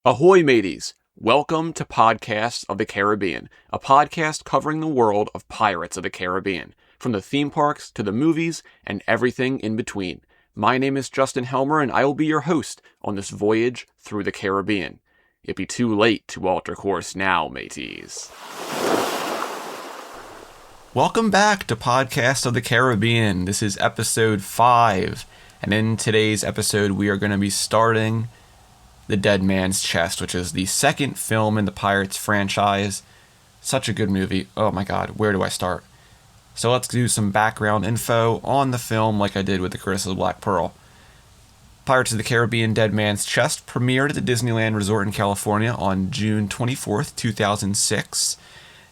Ahoy, mateys! Welcome to Podcasts of the Caribbean, a podcast covering the world of Pirates of the Caribbean, from the theme parks to the movies and everything in between. My name is Justin Helmer, and I will be your host on this voyage through the Caribbean. It'd be too late to alter course now, mateys. Welcome back to Podcasts of the Caribbean. This is episode 5, and in today's episode we are going to be starting The Dead Man's Chest, which is the second film in the Pirates franchise. Such a good movie. Oh my god, where do I start? So let's do some background info on the film like I did with The Curse of the Black Pearl. Pirates of the Caribbean Dead Man's Chest premiered at the Disneyland Resort in California on June 24th, 2006,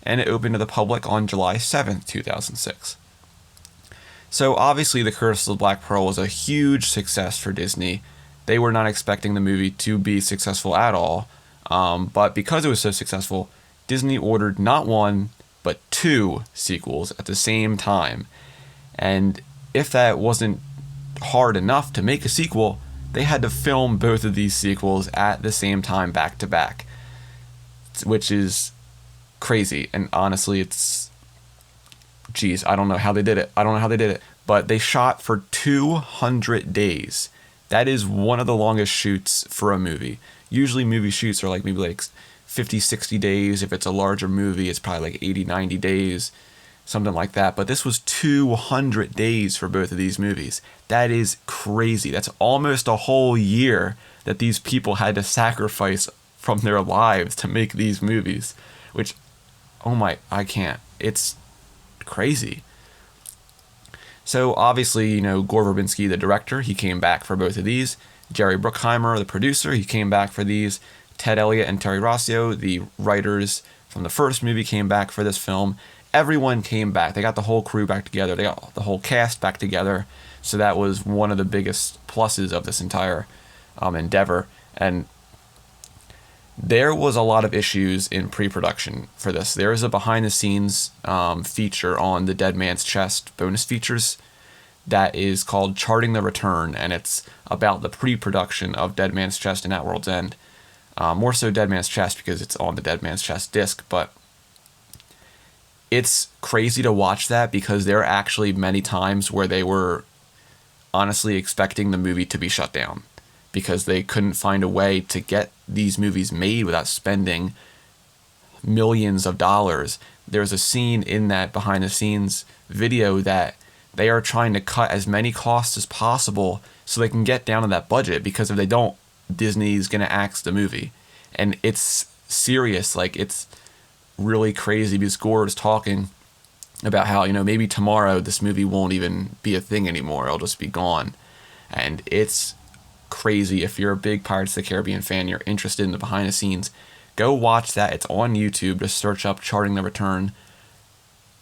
and it opened to the public on July 7th, 2006. So obviously The Curse of the Black Pearl was a huge success for Disney. They were not expecting the movie to be successful at all, but because it was so successful, Disney ordered not one, but 2 sequels at the same time. And if that wasn't hard enough to make a sequel, they had to film both of these sequels at the same time back to back, which is crazy. And honestly, I don't know how they did it. But they shot for 200 days. That is one of the longest shoots for a movie. Usually movie shoots are maybe 50, 60 days. If it's a larger movie, it's probably 80, 90 days, something like that. But this was 200 days for both of these movies. That is crazy. That's almost a whole year that these people had to sacrifice from their lives to make these movies. Which, I can't. It's crazy. So obviously, Gore Verbinski, the director, he came back for both of these. Jerry Bruckheimer, the producer, he came back for these. Ted Elliott and Terry Rossio, the writers from the first movie, came back for this film. Everyone came back. They got the whole crew back together. They got the whole cast back together. So that was one of the biggest pluses of this entire endeavor. And there was a lot of issues in pre-production for this. There is a behind-the-scenes feature on The Dead Man's Chest bonus features that is called Charting the Return, and it's about the pre-production of Dead Man's Chest and At World's End. More so Dead Man's Chest because it's on the Dead Man's Chest disc, but it's crazy to watch that because there are actually many times where they were honestly expecting the movie to be shut down, because they couldn't find a way to get these movies made without spending millions of dollars. There's a scene in that behind-the-scenes video that they are trying to cut as many costs as possible so they can get down to that budget, because if they don't, Disney's going to axe the movie. And it's serious. It's really crazy because Gore is talking about how, maybe tomorrow this movie won't even be a thing anymore. It'll just be gone. And it's crazy. If you're a big Pirates of the Caribbean fan, you're interested in the behind the scenes, go watch that. It's on YouTube. Just search up Charting the Return.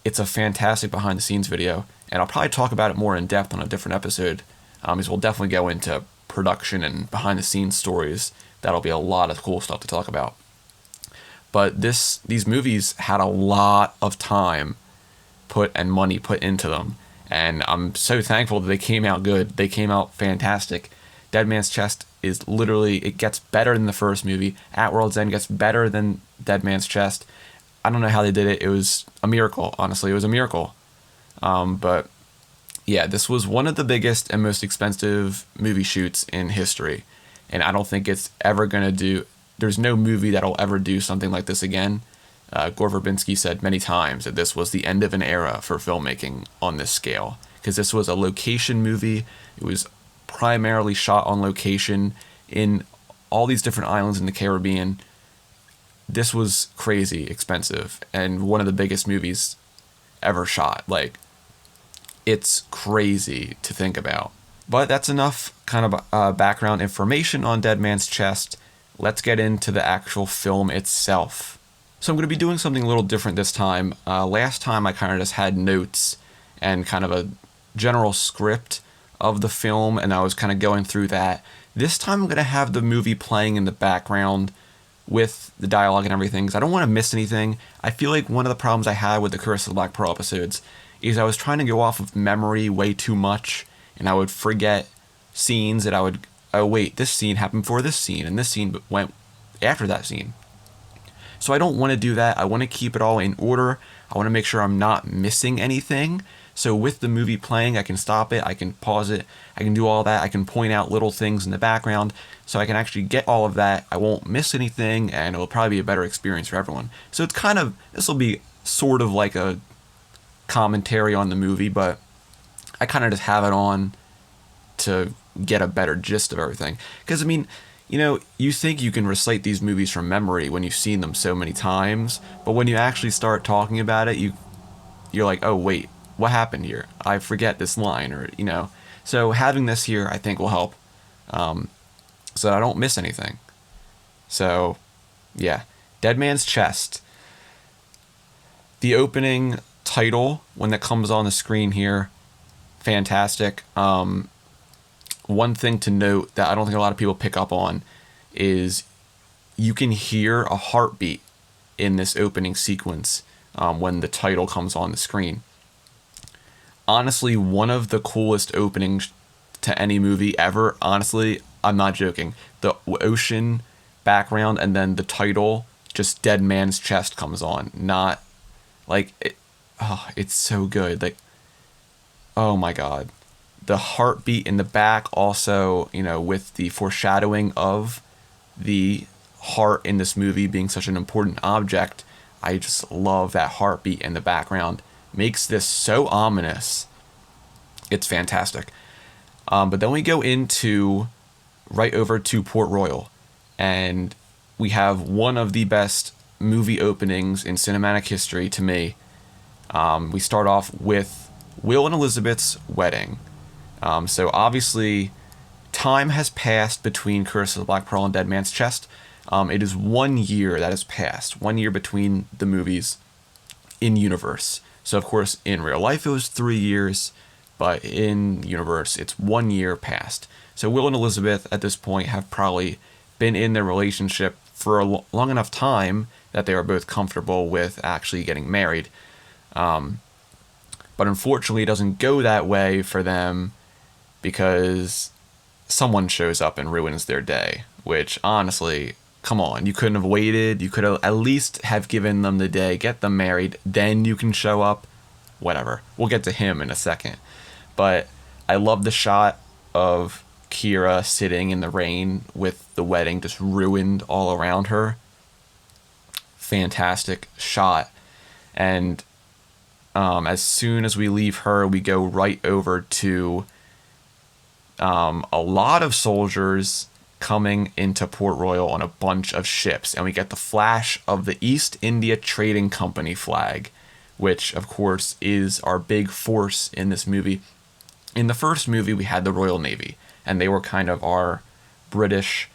It's a fantastic behind the scenes video, and I'll probably talk about it more in depth on a different episode, because we'll definitely go into production and behind the scenes stories. That'll be a lot of cool stuff to talk about. But these movies had a lot of time and money put into them, and I'm so thankful that they came out good. They came out fantastic. Dead Man's Chest is literally, it gets better than the first movie. At World's End gets better than Dead Man's Chest. I don't know how they did it. It was a miracle. Honestly, it was a miracle. But yeah, this was one of the biggest and most expensive movie shoots in history. And I don't think it's ever going to there's no movie that'll ever do something like this again. Gore Verbinski said many times that this was the end of an era for filmmaking on this scale, because this was a location movie. It was primarily shot on location in all these different islands in the Caribbean. This was crazy expensive and one of the biggest movies ever shot. It's crazy to think about. But that's enough kind of background information on Dead Man's Chest. Let's get into the actual film itself. So I'm going to be doing something a little different this time. Last time I kind of just had notes and kind of a general script of the film, and I was kind of going through that. This time I'm going to have the movie playing in the background with the dialogue and everything, because I don't want to miss anything. I feel like one of the problems I had with the Curse of the Black Pearl episodes is I was trying to go off of memory way too much, and I would forget scenes that I would, oh wait, this scene happened before this scene, and this scene went after that scene. So I don't want to do that. I want to keep it all in order. I want to make sure I'm not missing anything. So with the movie playing, I can stop it, I can pause it, I can do all that, I can point out little things in the background, so I can actually get all of that. I won't miss anything, and it will probably be a better experience for everyone. So it's kind of, this will be sort of like a commentary on the movie, but I kind of just have it on to get a better gist of everything. Because, I mean, you know, you think you can recite these movies from memory when you've seen them so many times, but when you actually start talking about it, you're like, oh, wait, what happened here? I forget this line, or, you know. So having this here, I think, will help, so that I don't miss anything. So, yeah. Dead Man's Chest. The opening title, when that comes on the screen here, fantastic. One thing to note that I don't think a lot of people pick up on is you can hear a heartbeat in this opening sequence when the title comes on the screen. Honestly, one of the coolest openings to any movie ever. Honestly, I'm not joking. The ocean background and then the title, just Dead Man's Chest, comes on. Not like it, oh, it's so good. Like, oh my god. The heartbeat in the back also, you know, with the foreshadowing of the heart in this movie being such an important object, I just love that heartbeat in the background. Makes this so ominous. It's fantastic. But then we go into right over to Port Royal, and we have one of the best movie openings in cinematic history to me. We start off with Will and Elizabeth's wedding. So obviously, time has passed between Curse of the Black Pearl and Dead Man's Chest. It is 1 year that has passed. 1 year between the movies in universe. So of course, in real life, it was 3 years, but in universe, it's 1 year past. So Will and Elizabeth at this point have probably been in their relationship for a long enough time that they are both comfortable with actually getting married. But unfortunately, it doesn't go that way for them because someone shows up and ruins their day, which honestly, come on, you couldn't have waited. You could have at least have given them the day, get them married, then you can show up. Whatever. We'll get to him in a second. But I love the shot of Kira sitting in the rain with the wedding just ruined all around her. Fantastic shot. And as soon as we leave her, we go right over to a lot of soldiers coming into Port Royal on a bunch of ships, and we get the flash of the East India Trading Company flag, which of course is our big force in this movie. In the first movie, we had the Royal Navy, and they were kind of our British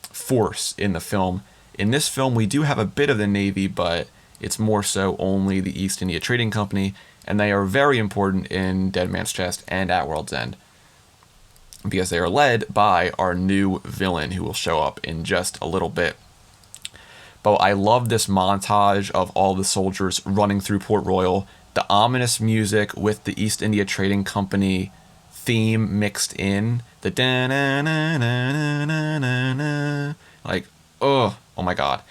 force in the film. In this film, we do have a bit of the Navy, but it's more so only the East India Trading Company, and they are very important in Dead Man's Chest and at World's End, because they are led by our new villain who will show up in just a little bit. But I love this montage of all the soldiers running through Port Royal, the ominous music with the East India Trading Company theme mixed in, the da-na-na-na-na-na-na, like, oh my god.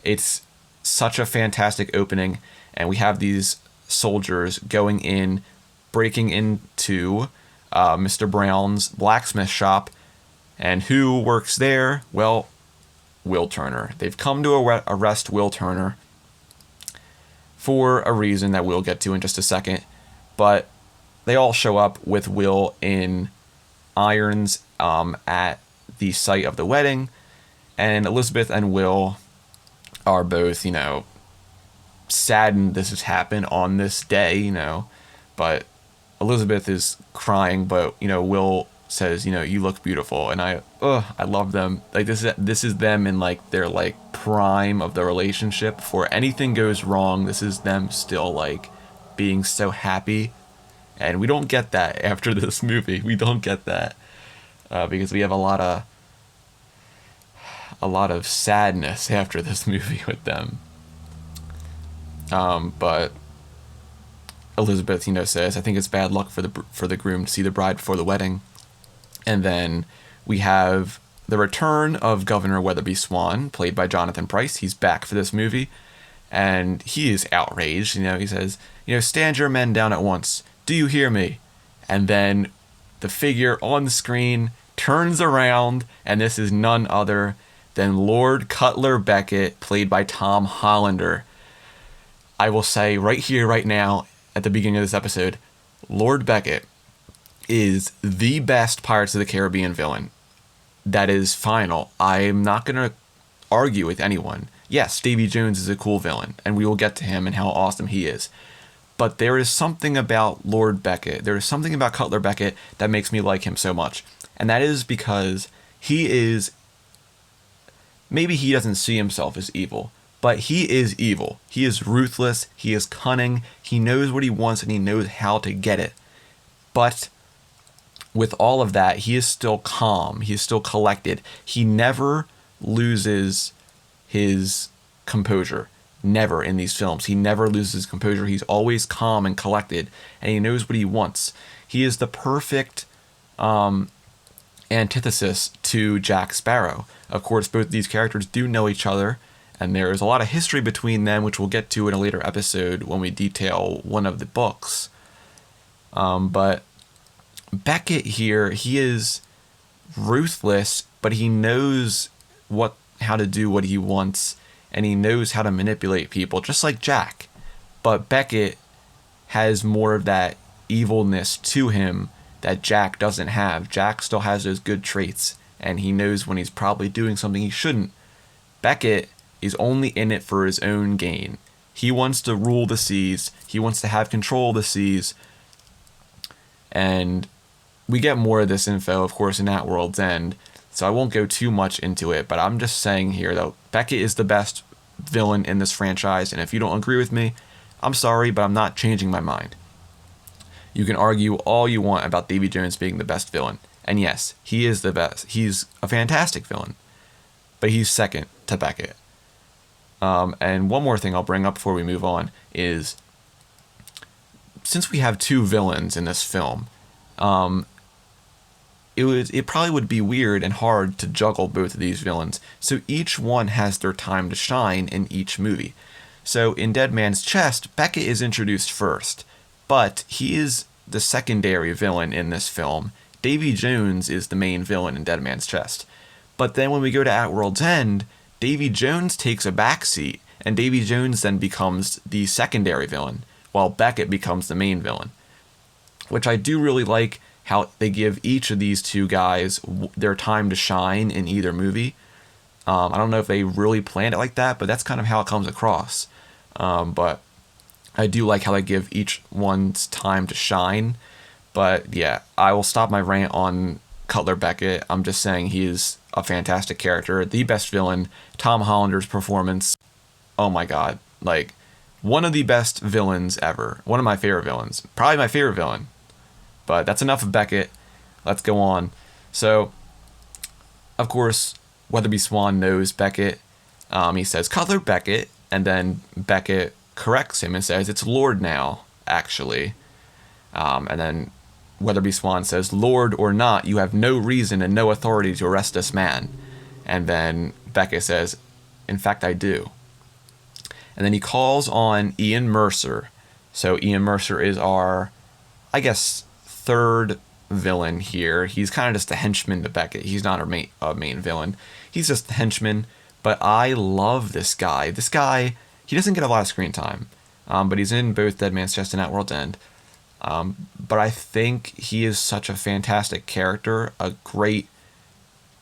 It's such a fantastic opening, and we have these soldiers going in, breaking into Mr. Brown's blacksmith shop, and who works there? Well, Will Turner. They've come to arrest Will Turner for a reason that we'll get to in just a second, but they all show up with Will in irons at the site of the wedding, and Elizabeth and Will are both, you know, saddened this has happened on this day, you know, but Elizabeth is crying, but, you know, Will says, you know, you look beautiful, and I love them. Like, this is them in, like, their, like, prime of the relationship. Before anything goes wrong, this is them still, like, being so happy, and we don't get that after this movie. We don't get that, because we have a lot of sadness after this movie with them. But Elizabeth, you know, says, I think it's bad luck for the groom to see the bride before the wedding. And then we have the return of Governor Weatherby Swann, played by Jonathan Pryce. He's back for this movie, and he is outraged. He says, stand your men down at once. Do you hear me? And then the figure on the screen turns around, and this is none other than Lord Cutler Beckett, played by Tom Hollander. I will say right here, right now, at the beginning of this episode, Lord Beckett is the best Pirates of the Caribbean villain. That is final. I'm not going to argue with anyone. Yes, Davy Jones is a cool villain, and we will get to him and how awesome he is. But there is something about Lord Beckett, there is something about Cutler Beckett that makes me like him so much. And that is because he is, maybe he doesn't see himself as evil, but he is evil. He is ruthless, he is cunning, he knows what he wants, and he knows how to get it. But with all of that, he is still calm, he is still collected. He never loses his composure. Never in these films. He never loses his composure. He's always calm and collected, and he knows what he wants. He is the perfect antithesis to Jack Sparrow. Of course, both these characters do know each other, and there is a lot of history between them, which we'll get to in a later episode when we detail one of the books. But Beckett here, he is ruthless, but he knows how to do what he wants, and he knows how to manipulate people, just like Jack. But Beckett has more of that evilness to him that Jack doesn't have. Jack still has those good traits, and he knows when he's probably doing something he shouldn't. Beckett is only in it for his own gain. He wants to rule the seas. He wants to have control of the seas. And we get more of this info, of course, in At World's End, so I won't go too much into it, but I'm just saying here, though, Beckett is the best villain in this franchise, and if you don't agree with me, I'm sorry, but I'm not changing my mind. You can argue all you want about Davy Jones being the best villain, and yes, he is the best. He's a fantastic villain, but he's second to Beckett. And one more thing I'll bring up before we move on is, since we have two villains in this film, it probably would be weird and hard to juggle both of these villains, so each one has their time to shine in each movie. So in Dead Man's Chest, Beckett is introduced first, but he is the secondary villain in this film. Davy Jones is the main villain in Dead Man's Chest. But then when we go to At World's End, Davy Jones takes a backseat, and Davy Jones then becomes the secondary villain, while Beckett becomes the main villain. Which I do really like, how they give each of these two guys their time to shine in either movie. I don't know if they really planned it like that, but that's kind of how it comes across. But I do like how they give each one's time to shine. But yeah, I will stop my rant on Cutler Beckett. I'm just saying he is a fantastic character, the best villain. Tom Hollander's performance, oh my god, like one of the best villains ever. One of my favorite villains, probably my favorite villain. But that's enough of Beckett. Let's go on. So, of course, Weatherby Swann knows Beckett. He says, Cutler Beckett, and then Beckett corrects him and says, it's Lord now, actually. And then Weatherby Swann says, Lord or not, you have no reason and no authority to arrest this man. And then Beckett says, in fact, I do. And then he calls on Ian Mercer. So Ian Mercer is our, I guess, third villain here. He's kind of just a henchman to Beckett. He's not a main villain. He's just a henchman. But I love this guy. This guy, he doesn't get a lot of screen time, but he's in both Dead Man's Chest and At World's End. But I think he is such a fantastic character, a great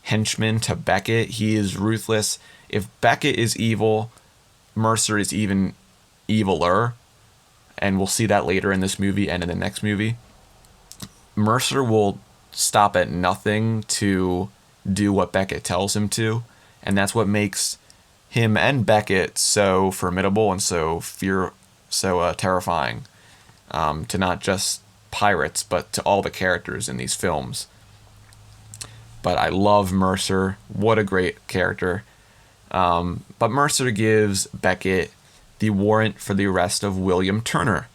henchman to Beckett. He is ruthless. If Beckett is evil, Mercer is even eviler, and we'll see that later in this movie and in the next movie. Mercer will stop at nothing to do what Beckett tells him to, and that's what makes him and Beckett so formidable and so terrifying, to not just pirates, but to all the characters in these films. But I love Mercer. What a great character. But Mercer gives Beckett the warrant for the arrest of William Turner.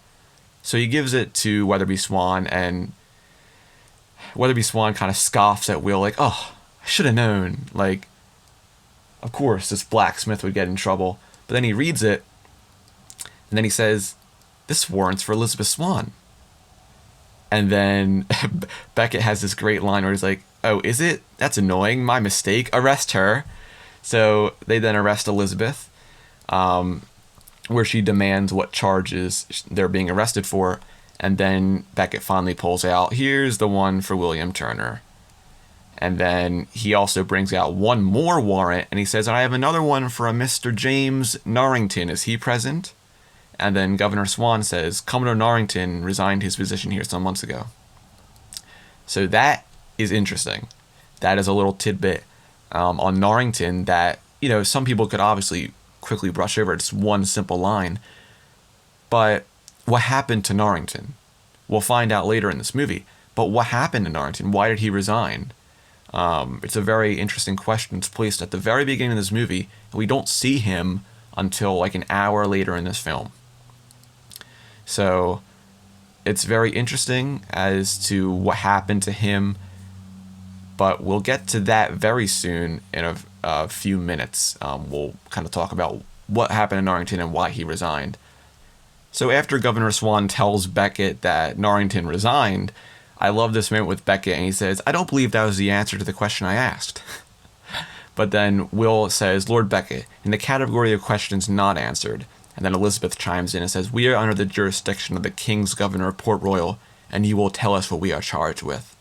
So he gives it to Weatherby Swann, and Weatherby Swann kind of scoffs at Will, like, oh, I should have known. Like, of course, this blacksmith would get in trouble. But then he reads it, and then he says, this warrant's for Elizabeth Swann. And then Beckett has this great line where he's like, oh, is it? That's annoying. My mistake. Arrest her. So they then arrest Elizabeth, where she demands what charges they're being arrested for. And then Beckett finally pulls out, here's the one for William Turner. And then he also brings out one more warrant, and he says, I have another one for a Mr. James Norrington. Is he present? And then Governor Swann says, Commodore Norrington resigned his position here some months ago. So that is interesting. That is a little tidbit on Norrington that, you know, some people could obviously quickly brush over. It's one simple line. But what happened to Norrington? We'll find out later in this movie. But what happened to Norrington? Why did he resign? It's a very interesting question. It's placed at the very beginning of this movie, and we don't see him until like an hour later in this film. So it's very interesting as to what happened to him, but we'll get to that very soon in a few minutes. We'll kind of talk about what happened to Norrington and why he resigned. So after Governor Swann tells Beckett that Norrington resigned, I love this moment with Beckett, and he says, I don't believe that was the answer to the question I asked. But then Will says, Lord Beckett, in the category of questions not answered. And then Elizabeth chimes in and says, we are under the jurisdiction of the King's Governor of Port Royal, and you will tell us what we are charged with.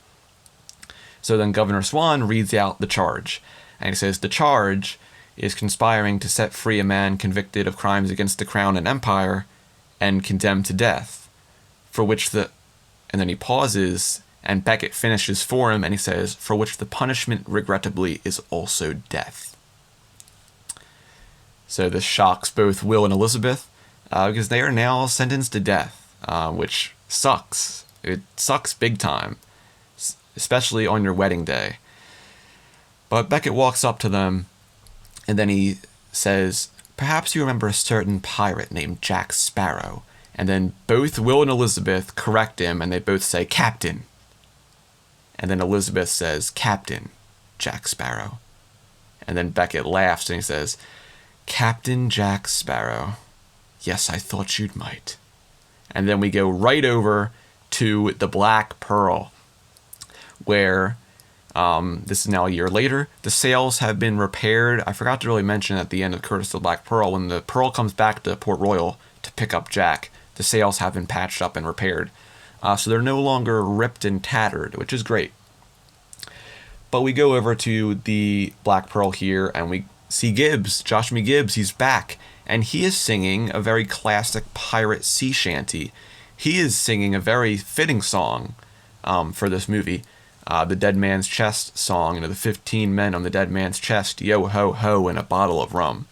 So then Governor Swann reads out the charge. And he says, the charge is conspiring to set free a man convicted of crimes against the crown and empire and condemned to death, for which the... And then he pauses, and Beckett finishes for him, and he says, for which the punishment, regrettably, is also death. So this shocks both Will and Elizabeth, because they are now sentenced to death, which sucks. It sucks big time, especially on your wedding day. But Beckett walks up to them, and then he says, perhaps you remember a certain pirate named Jack Sparrow. And then both Will and Elizabeth correct him, and they both say, Captain. And then Elizabeth says, Captain Jack Sparrow. And then Beckett laughs, and he says, Captain Jack Sparrow. Yes, I thought you might. And then we go right over to the Black Pearl, where this is now a year later. The sails have been repaired. I forgot to really mention at the end of Curtis the Black Pearl, when the Pearl comes back to Port Royal to pick up Jack, the sails have been patched up and repaired. So they're no longer ripped and tattered, which is great. But we go over to the Black Pearl here, and we see Gibbs, Joshua Gibbs. He's back, and he is singing a very classic pirate sea shanty. He is singing a very fitting song for this movie, the Dead Man's Chest song, the 15 men on the dead man's chest, yo ho ho, and a bottle of rum.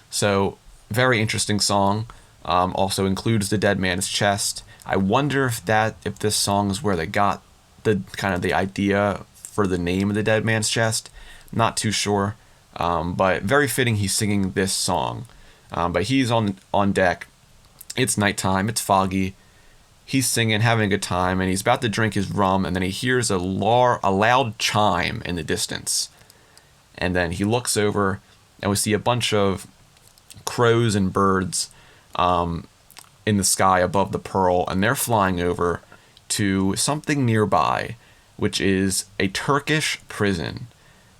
So, very interesting song. Also includes the dead man's chest. I wonder if this song is where they got the kind of the idea for the name of the dead man's chest. Not too sure. But very fitting he's singing this song. But he's on deck. It's nighttime. It's foggy. He's singing, having a good time, and he's about to drink his rum, and then he hears a loud chime in the distance. And then he looks over, and we see a bunch of crows and birds in the sky above the Pearl, and they're flying over to something nearby, which is a Turkish prison.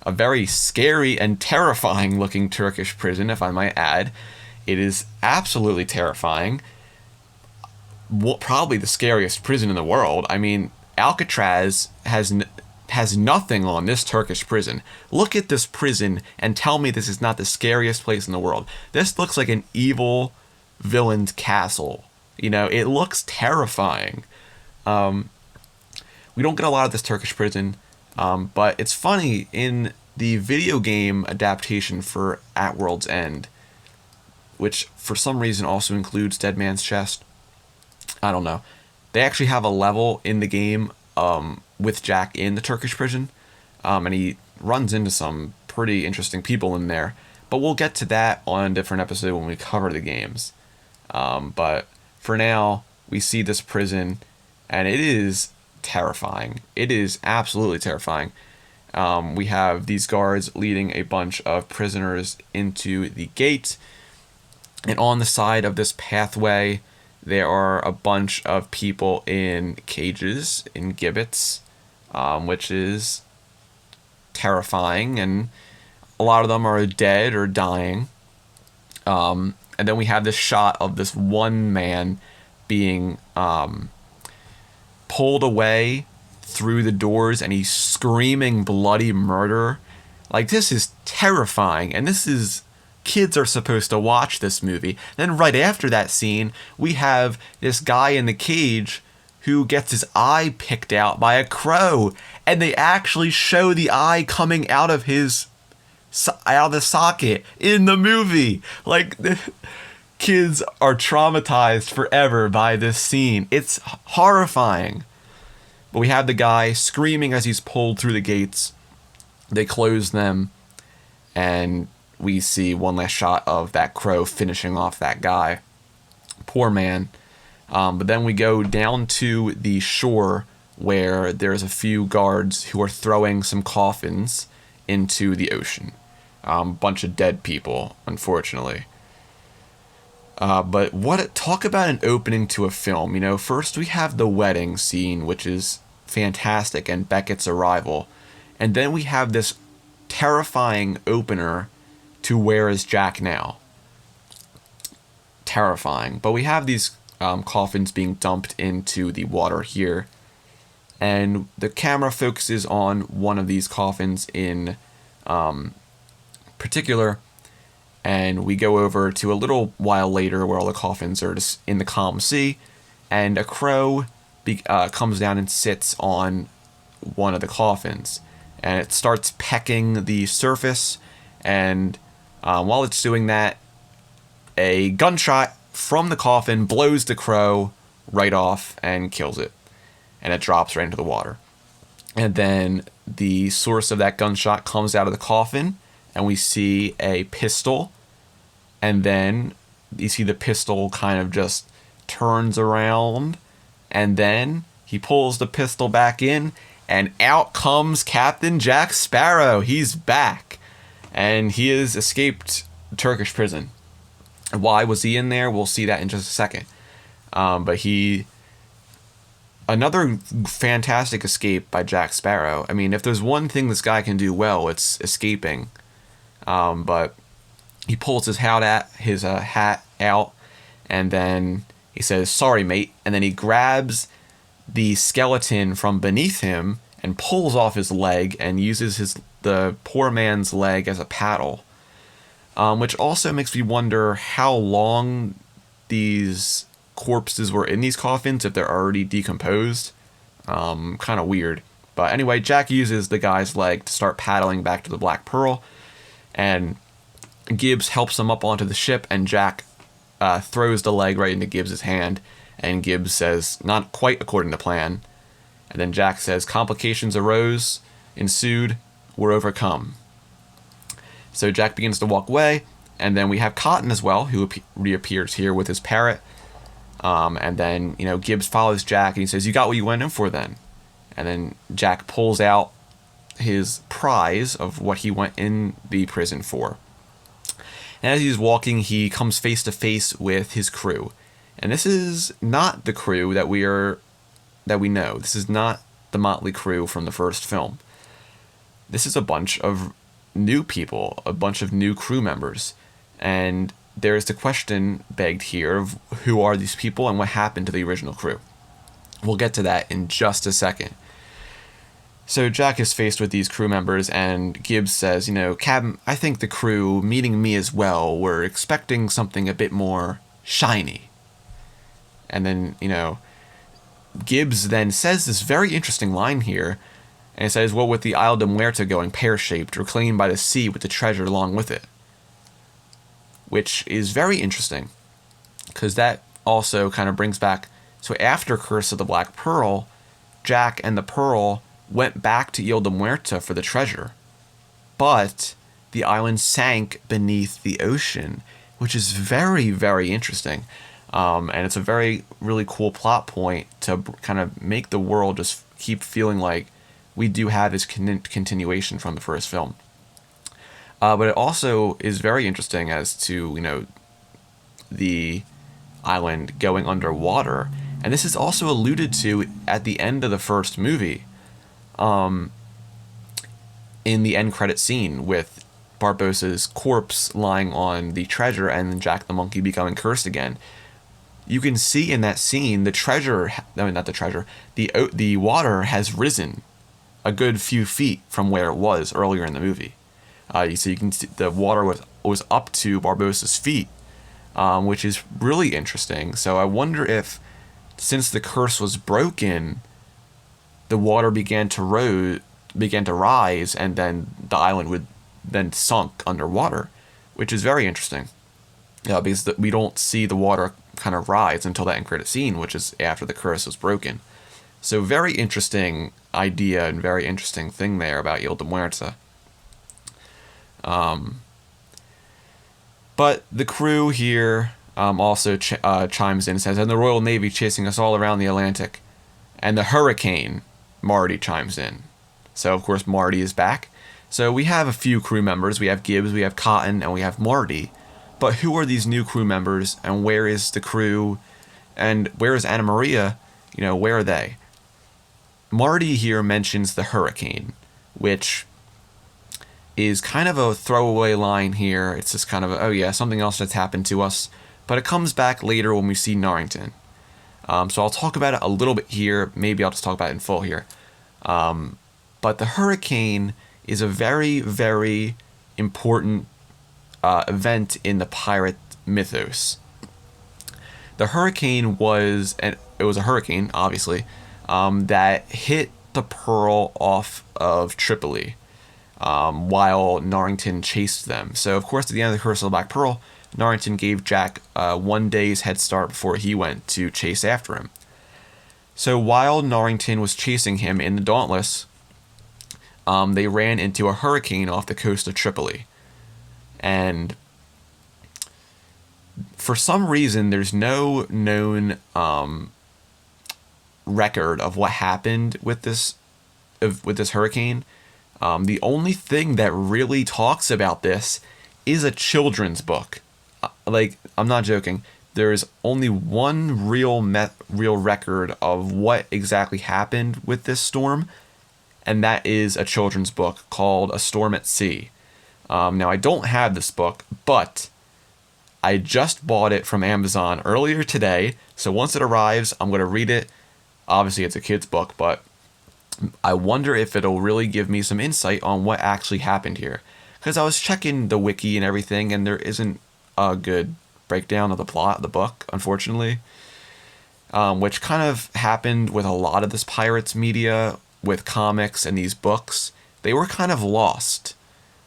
A very scary and terrifying looking Turkish prison, if I might add. It is absolutely terrifying. Probably the scariest prison in the world. I mean, Alcatraz has nothing on this Turkish prison. Look at this prison and tell me this is not the scariest place in the world. This looks like an evil villain's castle. You know, it looks terrifying. We don't get a lot of this Turkish prison, but it's funny, in the video game adaptation for At World's End, which for some reason also includes Dead Man's Chest, I don't know, they actually have a level in the game with Jack in the Turkish prison, and he runs into some pretty interesting people in there, but we'll get to that on a different episode when we cover the games. But for now, we see this prison, and it is terrifying. It is absolutely terrifying. We have these guards leading a bunch of prisoners into the gate. And on the side of this pathway, there are a bunch of people in cages, in gibbets, which is terrifying. And a lot of them are dead or dying. And then we have this shot of this one man being pulled away through the doors, and he's screaming bloody murder. Like, this is terrifying, and this is... kids are supposed to watch this movie. Then right after that scene, we have this guy in the cage who gets his eye picked out by a crow, and they actually show the eye coming out of the socket in the movie. Like, the kids are traumatized forever by this scene. It's horrifying. But we have the guy screaming as he's pulled through the gates. They close them, and we see one last shot of that crow finishing off that guy. Poor man. But then we go down to the shore where there's a few guards who are throwing some coffins into the ocean. Bunch of dead people, unfortunately. But talk about an opening to a film. You know, first we have the wedding scene, which is fantastic, and Beckett's arrival. And then we have this terrifying opener to Where Is Jack Now? Terrifying. But we have these coffins being dumped into the water here. And the camera focuses on one of these coffins in particular. And we go over to a little while later where all the coffins are just in the calm sea. And a crow comes down and sits on one of the coffins. And it starts pecking the surface. And while it's doing that, a gunshot from the coffin blows the crow right off and kills it. And it drops right into the water. And then the source of that gunshot comes out of the coffin, and we see a pistol. And then you see the pistol kind of just turns around, and then he pulls the pistol back in, and out comes Captain Jack Sparrow. He's back. And he has escaped Turkish prison. Why was he in there? We'll see that in just a second. But another fantastic escape by Jack Sparrow. I mean, if there's one thing this guy can do well, it's escaping. But he pulls his hat out, and then he says, "Sorry, mate." And then he grabs the skeleton from beneath him and pulls off his leg and uses the poor man's leg as a paddle. Which also makes me wonder how long these corpses were in these coffins, if they're already decomposed. Kind of weird. But anyway, Jack uses the guy's leg to start paddling back to the Black Pearl, and Gibbs helps him up onto the ship, and Jack throws the leg right into Gibbs' hand, and Gibbs says, "Not quite according to plan." And then Jack says, "Complications ensued, were overcome." So Jack begins to walk away, and then we have Cotton as well, who reappears here with his parrot. And then, Gibbs follows Jack, and he says, "You got what you went in for then." And then Jack pulls out his prize of what he went in the prison for. And as he's walking, he comes face to face with his crew. And this is not the crew that we know. This is not the motley crew from the first film. This is a bunch of new people, a bunch of new crew members. And there's the question begged here of who are these people and what happened to the original crew. We'll get to that in just a second. So Jack is faced with these crew members, and Gibbs says, "Captain, I think the crew, meeting me as well, were expecting something a bit more shiny." And then, Gibbs then says this very interesting line here, and it says, "Well, with the Isle de Muerta going pear-shaped, reclaimed by the sea with the treasure along with it." Which is very interesting, because that also kind of brings back, so after Curse of the Black Pearl, Jack and the Pearl went back to Isle de Muerta for the treasure, but the island sank beneath the ocean, which is very, very interesting. And it's a really cool plot point to kind of make the world just keep feeling like we do have is continuation from the first film. But it also is very interesting as to, the island going underwater. And this is also alluded to at the end of the first movie, in the end credit scene with Barbossa's corpse lying on the treasure and Jack the Monkey becoming cursed again. You can see in that scene the water has risen a good few feet from where it was earlier in the movie. So you can see the water was up to Barbossa's feet, which is really interesting. So I wonder if, since the curse was broken, the water began to rise, and then the island would then sunk underwater, which is very interesting. Because we don't see the water kind of rise until that end credit scene, which is after the curse was broken. So very interesting idea and very interesting thing there about Isla de Muerta. But the crew here also chimes in and says, and the Royal Navy chasing us all around the Atlantic. And the Hurricane, Marty chimes in. So, of course, Marty is back. So we have a few crew members. We have Gibbs, we have Cotton, and we have Marty. But who are these new crew members, and where is the crew, and where is Anna Maria? Where are they? Marty here mentions the Hurricane, which is kind of a throwaway line here. It's just kind of something else that's happened to us. But it comes back later when we see Norrington. So I'll talk about it a little bit here. Maybe I'll just talk about it in full here. But the Hurricane is a very, very important event in the pirate mythos. The Hurricane was a hurricane, obviously, that hit the Pearl off of Tripoli while Norrington chased them. So, of course, at the end of the Curse of the Black Pearl, Norrington gave Jack 1 day's head start before he went to chase after him. So while Norrington was chasing him in the Dauntless, they ran into a hurricane off the coast of Tripoli. And for some reason, there's no known record of what happened with this hurricane. The only thing that really talks about this is a children's book. I'm not joking. There's only one real record of what exactly happened with this storm, and that is a children's book called A Storm at Sea. Now, I don't have this book, but I just bought it from Amazon earlier today, so once it arrives, I'm going to read it. Obviously, it's a kid's book, but I wonder if it'll really give me some insight on what actually happened here. Because I was checking the wiki and everything, and there isn't a good breakdown of the plot of the book, unfortunately. Which kind of happened with a lot of this Pirates media, with comics and these books. They were kind of lost.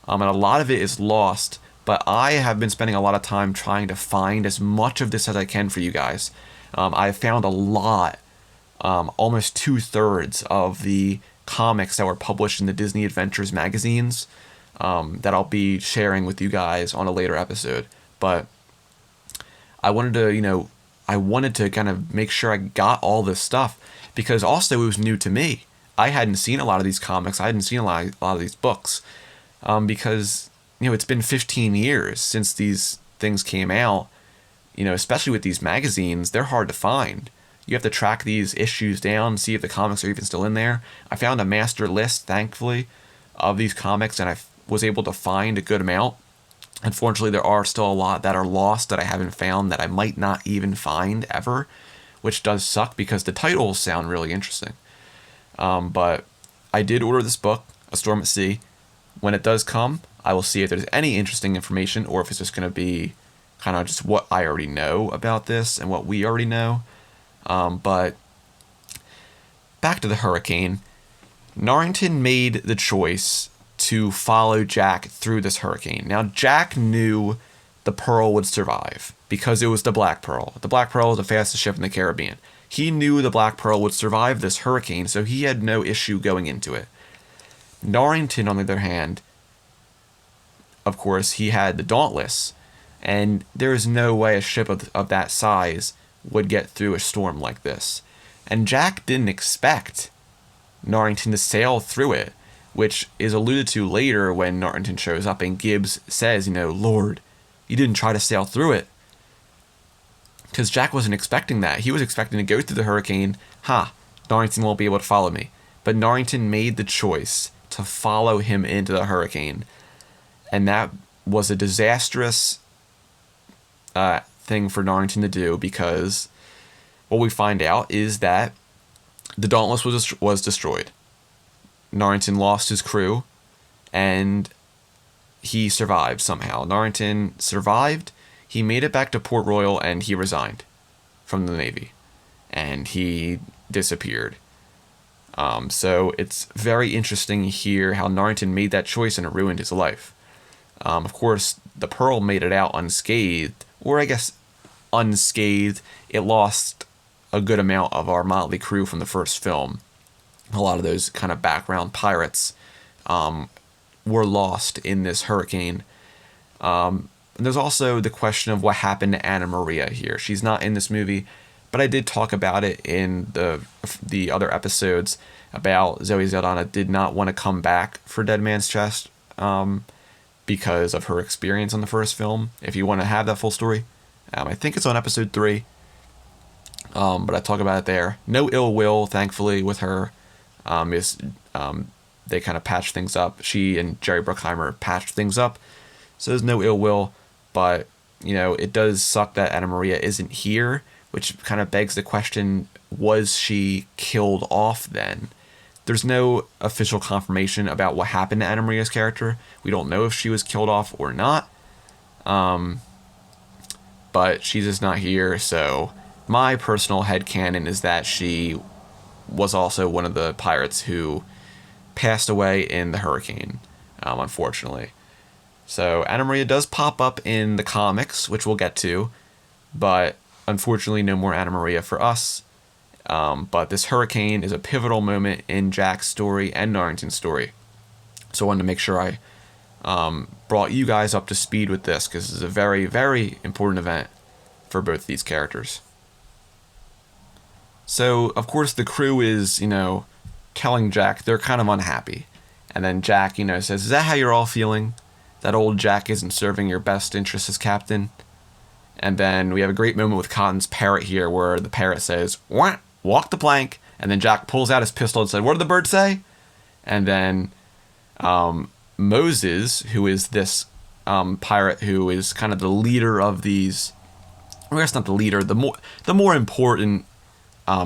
And a lot of it is lost, but I have been spending a lot of time trying to find as much of this as I can for you guys. I found a lot, almost 2/3 of the comics that were published in the Disney Adventures magazines, that I'll be sharing with you guys on a later episode. But I wanted to kind of make sure I got all this stuff, because also it was new to me. I hadn't seen a lot of these comics. I hadn't seen a lot of these books, because it's been 15 years since these things came out. Especially with these magazines, they're hard to find. You have to track these issues down, see if the comics are even still in there. I found a master list, thankfully, of these comics, and I was able to find a good amount. Unfortunately, there are still a lot that are lost that I haven't found, that I might not even find ever, which does suck because the titles sound really interesting. But I did order this book, A Storm at Sea. When it does come, I will see if there's any interesting information, or if it's just going to be kind of just what I already know about this and what we already know. But back to the hurricane. Norrington made the choice to follow Jack through this hurricane. Now, Jack knew the Pearl would survive because it was the Black Pearl. The Black Pearl is the fastest ship in the Caribbean. He knew the Black Pearl would survive this hurricane, so he had no issue going into it. Norrington, on the other hand, of course, he had the Dauntless, and there is no way a ship of that size would get through a storm like this. And Jack didn't expect Norrington to sail through it, which is alluded to later when Norrington shows up and Gibbs says, Lord, you didn't try to sail through it. Because Jack wasn't expecting that. He was expecting to go through the hurricane. Norrington won't be able to follow me. But Norrington made the choice to follow him into the hurricane. And that was a disastrous thing for Norrington to do, because what we find out is that the Dauntless was destroyed. Norrington lost his crew, and he survived somehow. Norrington survived. He made it back to Port Royal, and he resigned from the Navy, and he disappeared. So it's very interesting here how Norrington made that choice and it ruined his life. Of course, the Pearl made it out unscathed, or I guess unscathed. It lost a good amount of our motley crew from the first film. A lot of those kind of background pirates were lost in this hurricane. And there's also the question of what happened to Anna Maria here. She's not in this movie, but I did talk about it in the other episodes about Zoe Saldana did not want to come back for Dead Man's Chest because of her experience on the first film. If you want to have that full story, I think it's on episode 3. But I talk about it there. No ill will, thankfully, with her. They kind of patched things up. She and Jerry Bruckheimer patched things up, so there's no ill will. But it does suck that Anna Maria isn't here, which kind of begs the question: was she killed off then? There's no official confirmation about what happened to Anna Maria's character. We don't know if she was killed off or not. But she's just not here, so my personal headcanon is that she was also one of the pirates who passed away in the hurricane, unfortunately. So Anna Maria does pop up in the comics, which we'll get to, but unfortunately no more Anna Maria for us. But this hurricane is a pivotal moment in Jack's story and Norrington's story. So I wanted to make sure I brought you guys up to speed with this, because this is a very, very important event for both these characters. So, of course, the crew is, telling Jack they're kind of unhappy. And then Jack, says, is that how you're all feeling? That old Jack isn't serving your best interests as captain? And then we have a great moment with Cotton's parrot here where the parrot says, "Wah, walk the plank." And then Jack pulls out his pistol and says, "What did the bird say?" And then Moses, who is this pirate who is kind of the leader of these, well, that's not the leader, the more important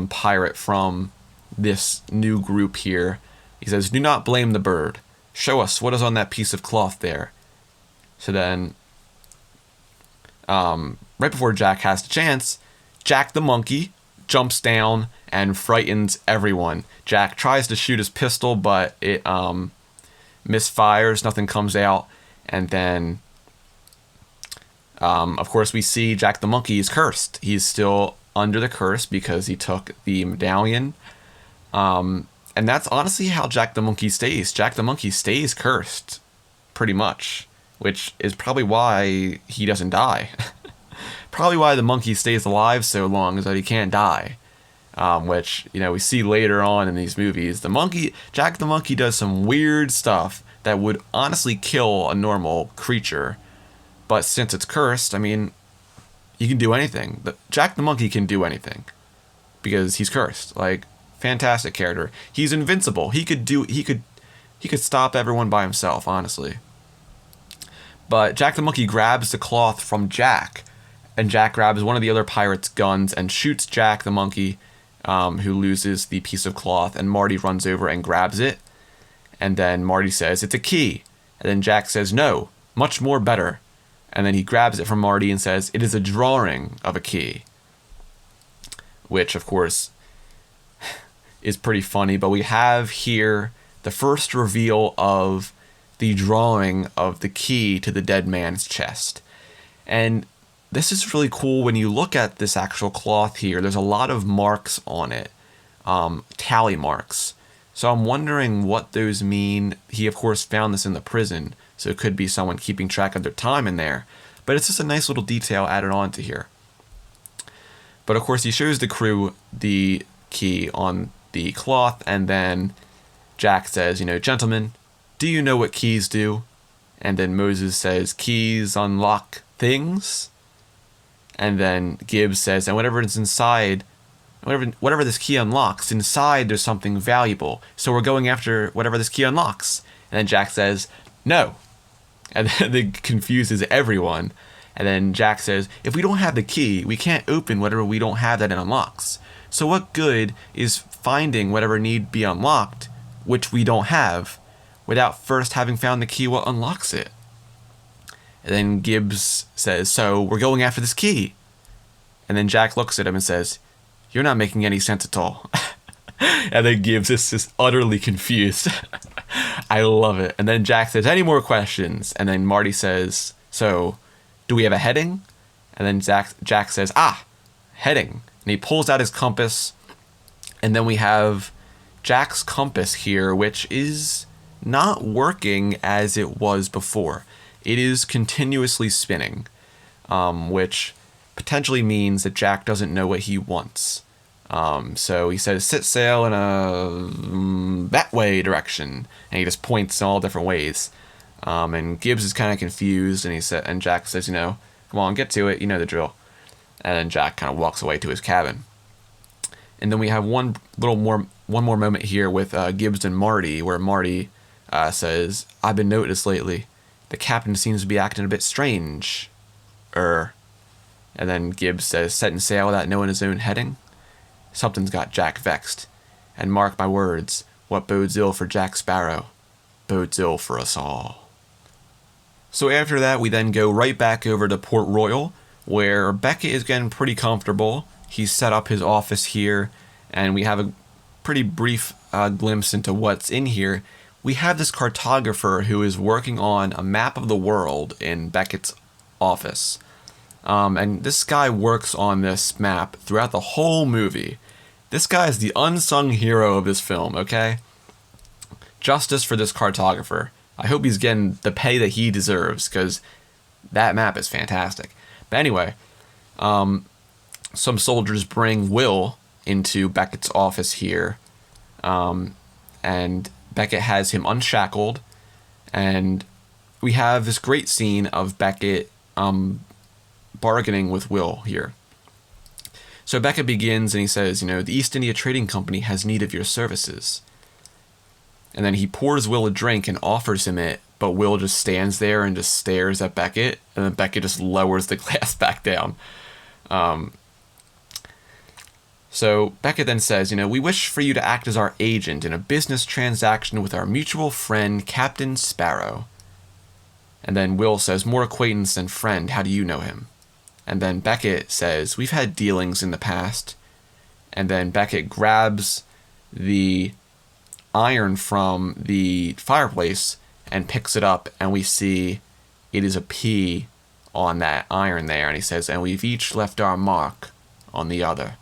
pirate from this new group here. He says, "Do not blame the bird. Show us what is on that piece of cloth there." So then, right before Jack has the chance, Jack the monkey jumps down and frightens everyone. Jack tries to shoot his pistol, but it misfires. Nothing comes out. And then, of course, we see Jack the monkey is cursed. He's still under the curse because he took the medallion. And that's honestly how Jack the monkey stays. Jack the monkey stays cursed, pretty much, which is probably why he doesn't die. Probably why the monkey stays alive so long is that he can't die. Which, we see later on in these movies. Jack the monkey does some weird stuff that would honestly kill a normal creature. But since it's cursed, he can do anything. Jack the monkey can do anything because he's cursed. Fantastic character. He's invincible. He could stop everyone by himself, honestly. But Jack the monkey grabs the cloth from Jack, and Jack grabs one of the other pirates' guns and shoots Jack the monkey, who loses the piece of cloth, and Marty runs over and grabs it. And then Marty says, "It's a key." And then Jack says, "No, much more better." And then he grabs it from Marty and says, "It is a drawing of a key." Which, of course, is pretty funny. But we have here the first reveal of the drawing of the key to the dead man's chest. And this is really cool when you look at this actual cloth here. There's a lot of marks on it, tally marks. So I'm wondering what those mean. He, of course, found this in the prison, so it could be someone keeping track of their time in there. But it's just a nice little detail added on to here. But, of course, he shows the crew the key on the cloth, and then Jack says, gentlemen, do you know what keys do? And then Moses says, keys unlock things. And then Gibbs says, and whatever is inside, whatever this key unlocks, inside there's something valuable. So we're going after whatever this key unlocks. And then Jack says, no. And then it confuses everyone. And then Jack says, if we don't have the key, we can't open whatever we don't have that it unlocks. So what good is finding whatever need be unlocked, which we don't have, without first having found the key what unlocks it? And then Gibbs says, so we're going after this key. And then Jack looks at him and says, you're not making any sense at all. And then Gibbs is just utterly confused. I love it. And then Jack says, any more questions? And then Marty says, so do we have a heading? And then Jack says, heading. And he pulls out his compass. And then we have Jack's compass here, which is not working as it was before. It is continuously spinning, which potentially means that Jack doesn't know what he wants. So he says, set sail in a that way direction. And he just points in all different ways. And Gibbs is kind of confused, and Jack says, come on, get to it, you know the drill. And then Jack kind of walks away to his cabin. And then we have one more moment here with Gibbs and Marty, where Marty says, I've been noticed lately. The captain seems to be acting a bit strange. And then Gibbs says, setting sail without knowing his own heading? Something's got Jack vexed. And mark my words, what bodes ill for Jack Sparrow bodes ill for us all. So after that, we then go right back over to Port Royal, where Beckett is getting pretty comfortable. He's set up his office here, and we have a pretty brief glimpse into what's in here. We have this cartographer who is working on a map of the world in Beckett's office. And this guy works on this map throughout the whole movie. This guy is the unsung hero of this film, okay? Justice for this cartographer. I hope he's getting the pay that he deserves, because that map is fantastic. But anyway, some soldiers bring Will into Beckett's office here, and Beckett has him unshackled, and we have this great scene of Beckett bargaining with Will here. So Beckett begins and he says, the East India Trading Company has need of your services. And then he pours Will a drink and offers him it, but Will just stands there and just stares at Beckett, and then Beckett just lowers the glass back down. So Beckett then says, we wish for you to act as our agent in a business transaction with our mutual friend, Captain Sparrow. And then Will says, more acquaintance than friend, how do you know him? And then Beckett says, we've had dealings in the past. And then Beckett grabs the iron from the fireplace and picks it up, and we see it is a P on that iron there. And he says, and we've each left our mark on the other.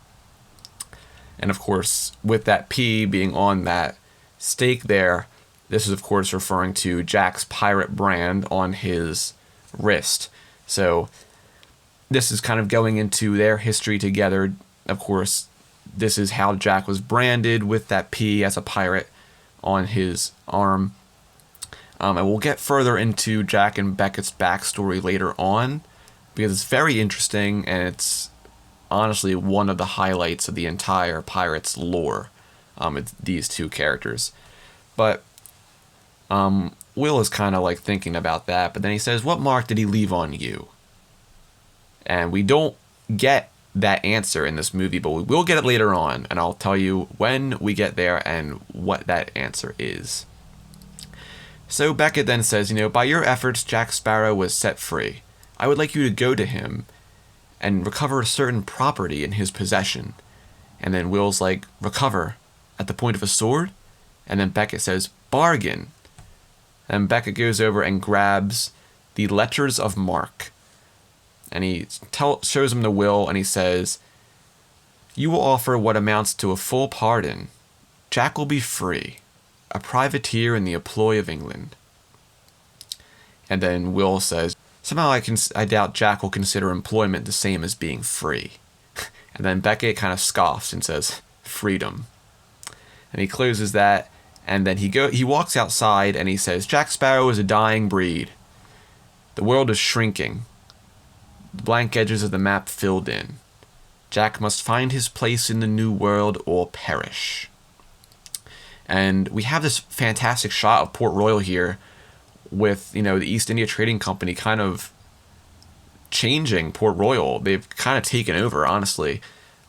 And of course, with that P being on that stake there, this is of course referring to Jack's pirate brand on his wrist. So this is kind of going into their history together. Of course, this is how Jack was branded, with that P as a pirate on his arm. And we'll get further into Jack and Beckett's backstory later on, because it's very interesting, and it's honestly one of the highlights of the entire Pirates lore. It's these two characters. But Will is kind of like thinking about that, but then he says, what mark did he leave on you? And we don't get that answer in this movie, but we will get it later on, and I'll tell you when we get there and what that answer is. So Beckett then says, by your efforts, Jack Sparrow was set free. I would like you to go to him and recover a certain property in his possession. And then Will's like, recover? At the point of a sword? And then Beckett says, bargain. And Beckett goes over and grabs the letters of marque. And he shows him the will, and he says, you will offer what amounts to a full pardon. Jack will be free, a privateer in the employ of England. And then Will says, somehow I doubt Jack will consider employment the same as being free. And then Beckett kind of scoffs and says, freedom. And he closes that, And then he walks outside and he says, Jack Sparrow is a dying breed. The world is shrinking. The blank edges of the map filled in. Jack must find his place in the new world or perish. And we have this fantastic shot of Port Royal here with, the East India Trading Company kind of changing Port Royal. They've kind of taken over, honestly.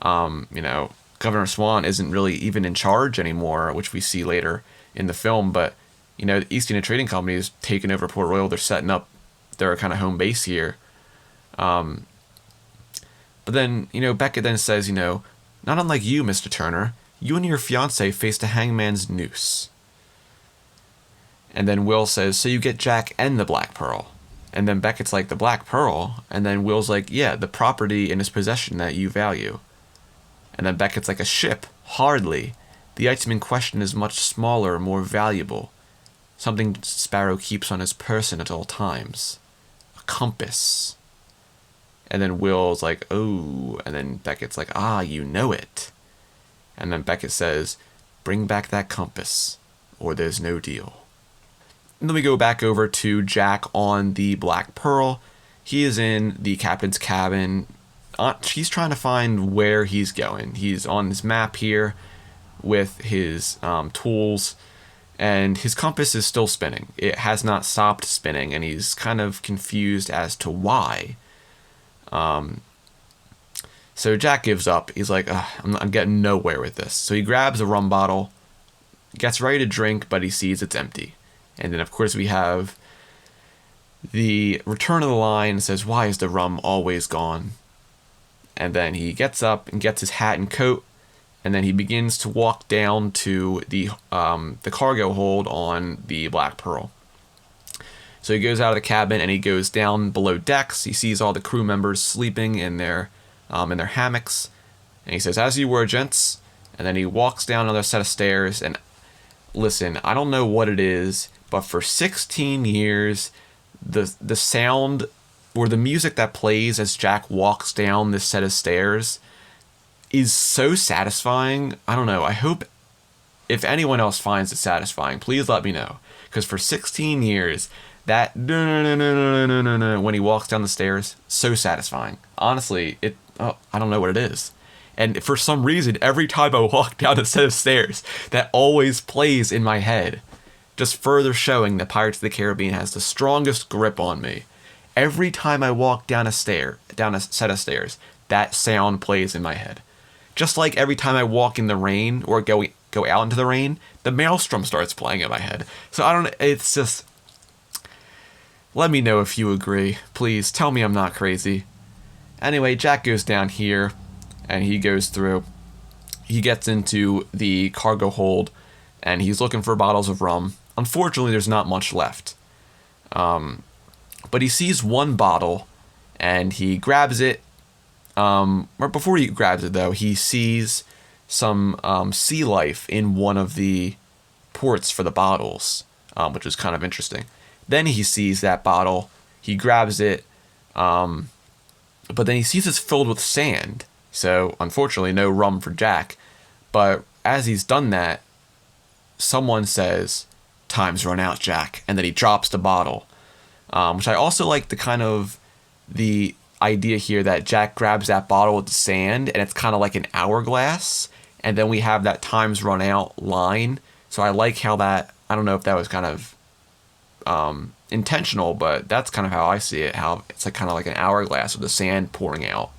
Governor Swann isn't really even in charge anymore, which we see later in the film. But, the East India Trading Company has taken over Port Royal. They're setting up their kind of home base here. But then, Beckett then says, not unlike you, Mr. Turner, you and your fiancée faced a hangman's noose. And then Will says, so you get Jack and the Black Pearl. And then Beckett's like, the Black Pearl? And then Will's like, yeah, the property in his possession that you value. And then Beckett's like, a ship? Hardly. The item in question is much smaller, more valuable. Something Sparrow keeps on his person at all times. A compass. And then Will's like, oh. And then Beckett's like, you know it. And then Beckett says, bring back that compass, or there's no deal. And then we go back over to Jack on the Black Pearl. He is in the captain's cabin. He's trying to find where he's going. He's on his map here with his tools, and his compass is still spinning. It has not stopped spinning, and he's kind of confused as to why. So Jack gives up. He's like, I'm getting nowhere with this. So he grabs a rum bottle, gets ready to drink, but he sees it's empty. And then, of course, we have the return of the line and says, why is the rum always gone? And then he gets up and gets his hat and coat, and then he begins to walk down to the cargo hold on the Black Pearl. So he goes out of the cabin and he goes down below decks. He sees all the crew members sleeping in their hammocks, and he says, as you were, gents. And then he walks down another set of stairs, and listen, I don't know what it is, but for 16 years, the sound or the music that plays as Jack walks down this set of stairs is so satisfying. I don't know. I hope if anyone else finds it satisfying, please let me know. Because for 16 years, that when he walks down the stairs, so satisfying. Honestly, I don't know what it is. And for some reason, every time I walk down a set of stairs, that always plays in my head. Just further showing that Pirates of the Caribbean has the strongest grip on me. Every time I walk down a set of stairs, that sound plays in my head. Just like every time I walk in the rain or go out into the rain, the Maelstrom starts playing in my head. So I don't. It's just. Let me know if you agree. Please tell me I'm not crazy. Anyway, Jack goes down here, and he goes through. He gets into the cargo hold, and he's looking for bottles of rum. Unfortunately, there's not much left. But he sees one bottle, and he grabs it. Or before he grabs it, though, he sees some sea life in one of the ports for the bottles, which is kind of interesting. Then he sees that bottle. He grabs it. But then he sees it's filled with sand. So, unfortunately, no rum for Jack. But as he's done that, someone says, time's run out, Jack. And then he drops the bottle. Which I also like the idea here that Jack grabs that bottle with the sand, and it's kind of like an hourglass. And then we have that time's run out line. So I like how that, I don't know if that was kind of intentional, but that's kind of how I see it. How it's like kind of like an hourglass with the sand pouring out.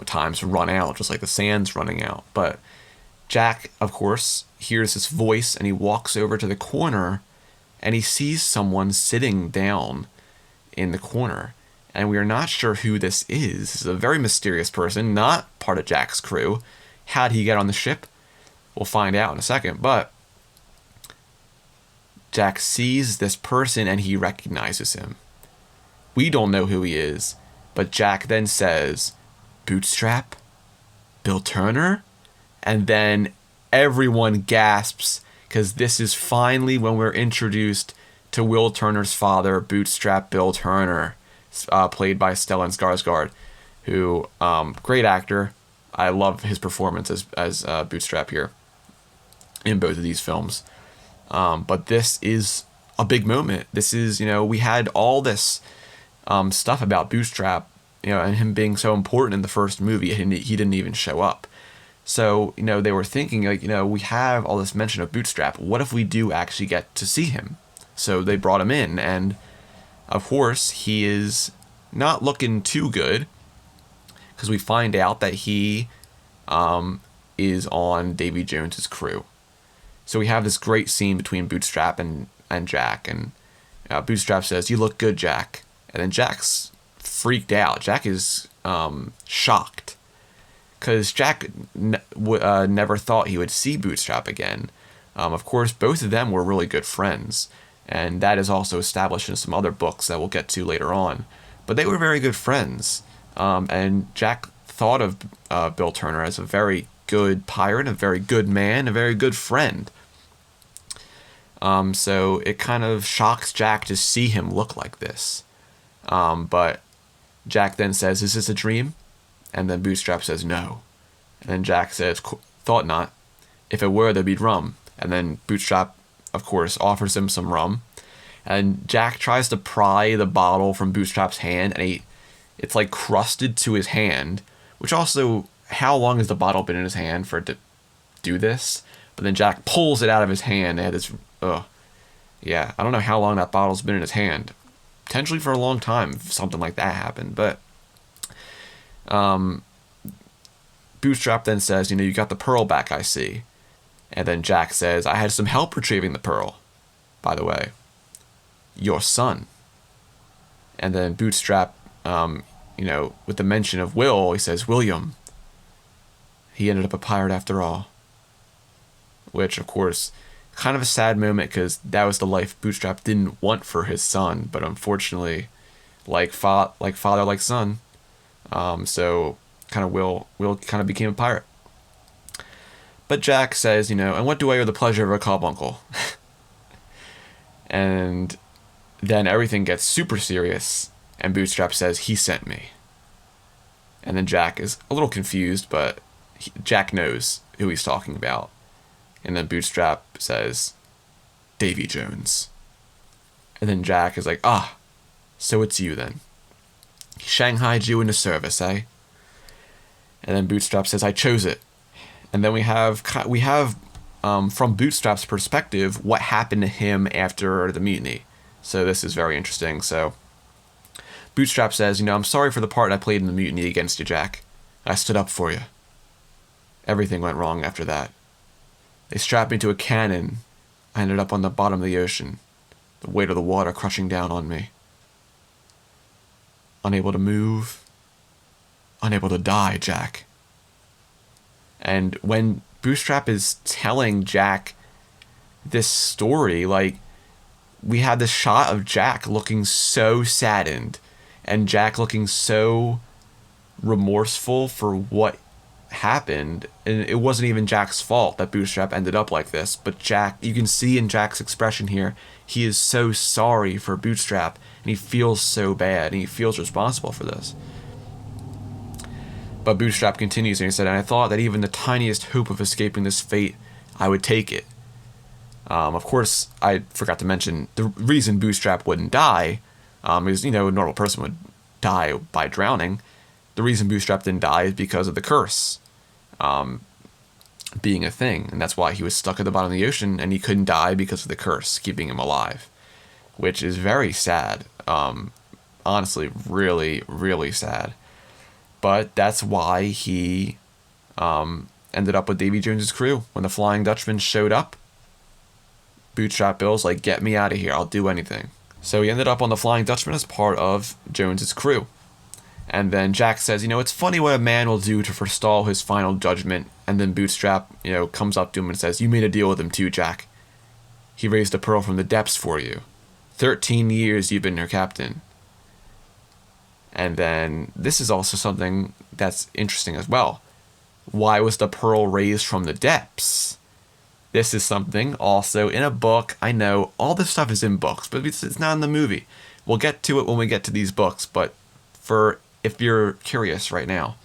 Time's run out, just like the sand's running out. But Jack, of course, hears this voice, and he walks over to the corner, and he sees someone sitting down in the corner. And we are not sure who this is. This is a very mysterious person, not part of Jack's crew. How'd he get on the ship? We'll find out in a second. But Jack sees this person and he recognizes him. We don't know who he is, but Jack then says, Bootstrap? Bill Turner? And then everyone gasps, because this is finally when we're introduced to Will Turner's father, Bootstrap Bill Turner, played by Stellan Skarsgård, who, great actor. I love his performance as Bootstrap here. in both of these films. But this is a big moment. This is, we had all this stuff about Bootstrap, and him being so important in the first movie, and he didn't even show up. So, they were thinking, like, we have all this mention of Bootstrap. What if we do actually get to see him? So they brought him in, and of course, he is not looking too good, because we find out that he is on Davy Jones's crew. So we have this great scene between Bootstrap and Jack, and Bootstrap says, "You look good, Jack." And then Jack's freaked out. Jack is shocked, because Jack never thought he would see Bootstrap again. Of course, both of them were really good friends, and that is also established in some other books that we'll get to later on. But they were very good friends, and Jack thought of Bill Turner as a very good pirate, a very good man, a very good friend. So it kind of shocks Jack to see him look like this. But Jack then says, "Is this a dream?" And then Bootstrap says, "No." And then Jack says, "Thought not. If it were, there'd be rum." And then Bootstrap, of course, offers him some rum. And Jack tries to pry the bottle from Bootstrap's hand, and it's like crusted to his hand, which also, how long has the bottle been in his hand for it to do this? But then Jack pulls it out of his hand. They had this, yeah, I don't know how long that bottle's been in his hand. Potentially for a long time, if something like that happened. But Bootstrap then says, "You got the pearl back, I see." And then Jack says, "I had some help retrieving the pearl, by the way. Your son." And then Bootstrap, with the mention of Will, he says, "William. He ended up a pirate after all." Which, of course, kind of a sad moment, because that was the life Bootstrap didn't want for his son. But unfortunately, like father, like son. So kind of Will kind of became a pirate. But Jack says, "And what do I owe the pleasure of a carbuncle?" And then everything gets super serious, and Bootstrap says, "He sent me." And then Jack is a little confused, but Jack knows who he's talking about. And then Bootstrap says, "Davy Jones." And then Jack is like, "Ah, so it's you then. He shanghaied you into service, eh?" And then Bootstrap says, "I chose it." And then we have from Bootstrap's perspective, what happened to him after the mutiny. So this is very interesting. So Bootstrap says, "I'm sorry for the part I played in the mutiny against you, Jack. I stood up for you. Everything went wrong after that. They strapped me to a cannon. I ended up on the bottom of the ocean, the weight of the water crushing down on me. Unable to move, unable to die, Jack." And when Bootstrap is telling Jack this story, like, we had this shot of Jack looking so saddened, and Jack looking so remorseful for what happened. And it wasn't even Jack's fault that Bootstrap ended up like this, but Jack, you can see in Jack's expression here, he is so sorry for Bootstrap, and he feels so bad, and he feels responsible for this. But Bootstrap continues, and he said, "And I thought that even the tiniest hope of escaping this fate, I would take it." Of course, I forgot to mention, the reason Bootstrap wouldn't die is, a normal person would die by drowning. The reason Bootstrap didn't die is because of the curse being a thing. And that's why he was stuck at the bottom of the ocean, and he couldn't die because of the curse keeping him alive. Which is very sad. Honestly, really, really sad. But that's why he ended up with Davy Jones's crew. When the Flying Dutchman showed up, Bootstrap Bill's like, "Get me out of here, I'll do anything." So he ended up on the Flying Dutchman as part of Jones's crew. And then Jack says, "It's funny what a man will do to forestall his final judgment." And then Bootstrap, comes up to him and says, "You made a deal with him too, Jack. He raised a pearl from the depths for you. 13 years you've been her captain." And then this is also something that's interesting as well. Why was the pearl raised from the depths? This is something also in a book. I know all this stuff is in books, but it's not in the movie. We'll get to it when we get to these books, but if you're curious right now,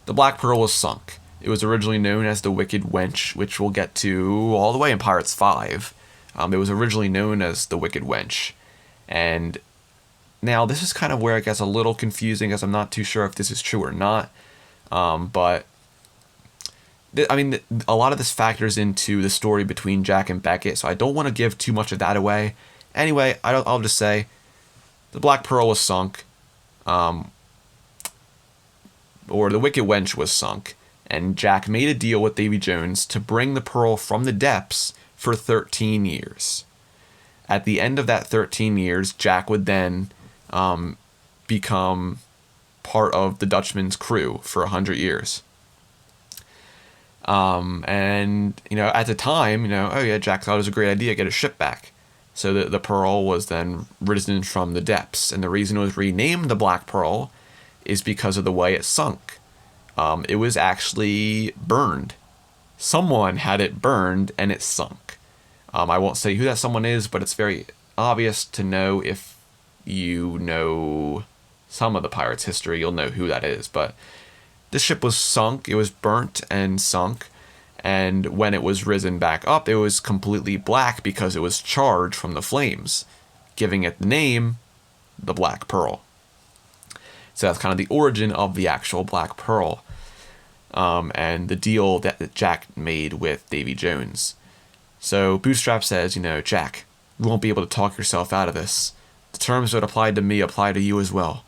the Black Pearl was sunk. It was originally known as the Wicked Wench, which we'll get to all the way in Pirates 5. It was originally known as the Wicked Wench. And now this is kind of where it gets a little confusing, as I'm not too sure if this is true or not. But a lot of this factors into the story between Jack and Beckett, so I don't want to give too much of that away. Anyway, I'll just say the Black Pearl was sunk, or the Wicked Wench was sunk, and Jack made a deal with Davy Jones to bring the pearl from the depths for 13 years. At the end of that 13 years, Jack would then become part of the Dutchman's crew for 100 years. And, at the time, Jack thought it was a great idea to get his ship back. So the pearl was then risen from the depths. And the reason it was renamed the Black Pearl is because of the way it sunk. It was actually burned. Someone had it burned and it sunk. I won't say who that someone is, but it's very obvious to know. If you know some of the pirates' history, you'll know who that is. But the ship was sunk, it was burnt and sunk, and when it was risen back up, it was completely black because it was charred from the flames, giving it the name, the Black Pearl. So that's kind of the origin of the actual Black Pearl, and the deal that Jack made with Davy Jones. So Bootstrap says, Jack, you won't be able to talk yourself out of this. The terms that applied to me apply to you as well.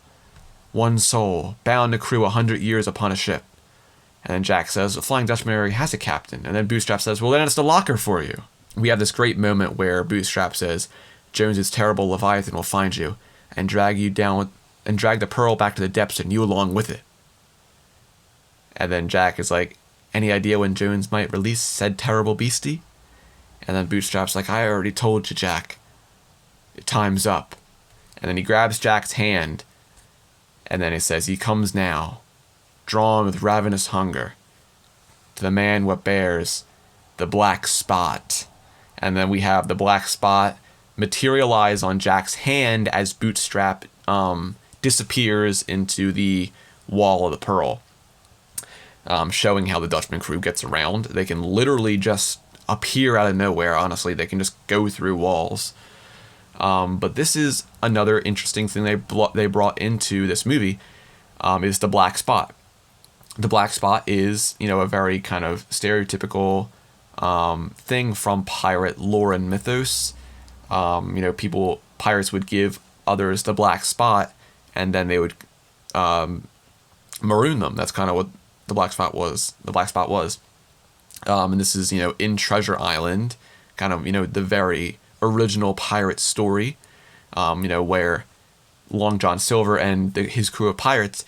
One soul, bound to crew 100 years upon a ship. And then Jack says, the Flying Dutchman already has a captain. And then Bootstrap says, well, then it's the locker for you. We have this great moment where Bootstrap says, Jones's terrible Leviathan will find you and drag you down and drag the pearl back to the depths and you along with it. And then Jack is like, any idea when Jones might release said terrible beastie? And then Bootstrap's like, I already told you, Jack. Time's up. And then he grabs Jack's hand, and then he says, he comes now, drawn with ravenous hunger, to the man what bears the black spot. And then we have the black spot materialize on Jack's hand as Bootstrap disappears into the wall of the pearl, showing how the Dutchman crew gets around. They can literally just appear out of nowhere. Honestly, they can just go through walls. But this is another interesting thing they brought into this movie, is the black spot. The black spot is, a very kind of stereotypical thing from pirate lore and mythos. Pirates would give others the black spot, and then they would maroon them. That's kind of what the black spot was. And this is, in Treasure Island, kind of, the very original pirate story, where Long John Silver and his crew of pirates,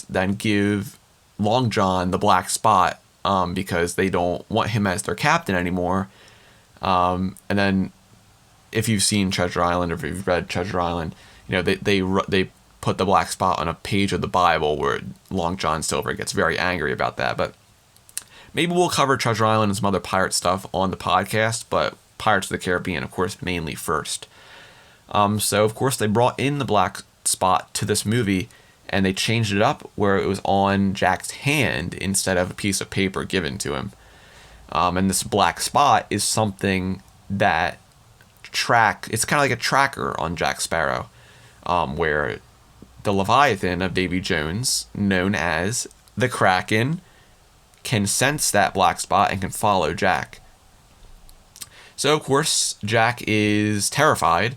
then give Long John the black spot, because they don't want him as their captain anymore. And then if you've seen Treasure Island, or if you've read Treasure Island, they put the black spot on a page of the Bible where Long John Silver gets very angry about that. But maybe we'll cover Treasure Island and some other pirate stuff on the podcast, but Pirates of the Caribbean, of course, mainly first. So, of course, they brought in the black spot to this movie, and they changed it up where it was on Jack's hand instead of a piece of paper given to him. And this black spot is something that it's kind of like a tracker on Jack Sparrow, where the Leviathan of Davy Jones, known as the Kraken, can sense that black spot and can follow Jack. So, of course, Jack is terrified,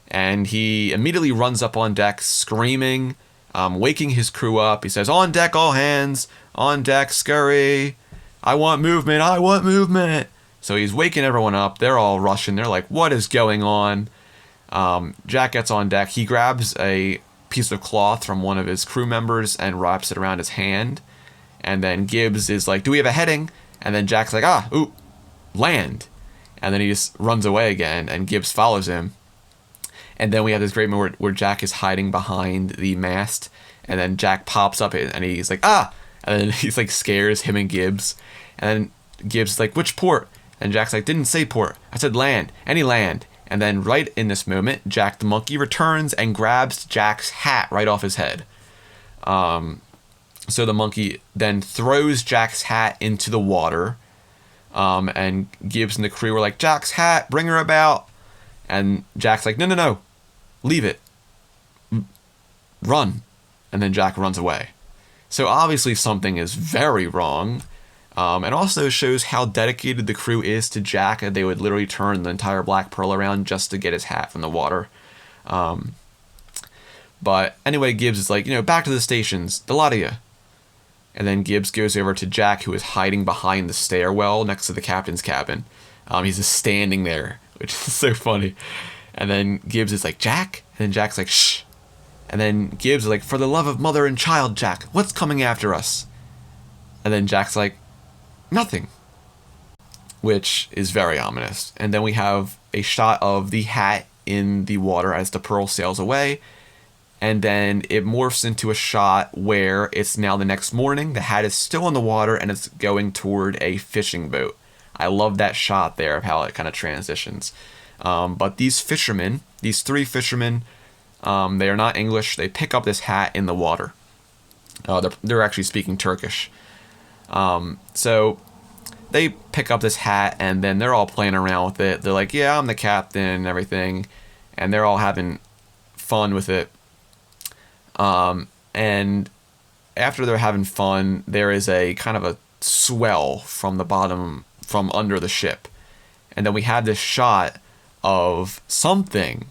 and he immediately runs up on deck screaming, waking his crew up. He says, on deck, all hands, on deck, scurry, I want movement. So he's waking everyone up. They're all rushing. They're like, what is going on? Jack gets on deck. He grabs a piece of cloth from one of his crew members and wraps it around his hand. And then Gibbs is like, do we have a heading? And then Jack's like, land. And then he just runs away again, and Gibbs follows him. And then we have this great moment where Jack is hiding behind the mast, and then Jack pops up and he's like, And then he's like, scares him and Gibbs. And then Gibbs is like, which port? And Jack's like, didn't say port. I said land. Any land. And then right in this moment, Jack the monkey returns and grabs Jack's hat right off his head. So the monkey then throws Jack's hat into the water, and Gibbs and the crew are like, Jack's hat, bring her about. And Jack's like, no, no, no, leave it. Run. And then Jack runs away. So obviously something is very wrong. And also shows how dedicated the crew is to Jack, that they would literally turn the entire Black Pearl around just to get his hat from the water. But anyway, Gibbs is like, back to the stations, the lot of you. And then Gibbs goes over to Jack, who is hiding behind the stairwell next to the captain's cabin. He's just standing there, which is so funny. And then Gibbs is like, Jack? And then Jack's like, shh. And then Gibbs is like, for the love of mother and child, Jack, what's coming after us? And then Jack's like, nothing. Which is very ominous. And then we have a shot of the hat in the water as the Pearl sails away. And then it morphs into a shot where it's now the next morning. The hat is still in the water and it's going toward a fishing boat. I love that shot there of how it kind of transitions. But these fishermen, these three fishermen, they are not English. They pick up this hat in the water. They're actually speaking Turkish. So they pick up this hat and then they're all playing around with it. They're like, yeah, I'm the captain and everything. And they're all having fun with it. And after they're having fun, there is a kind of a swell from the bottom, from under the ship. And then we have this shot of something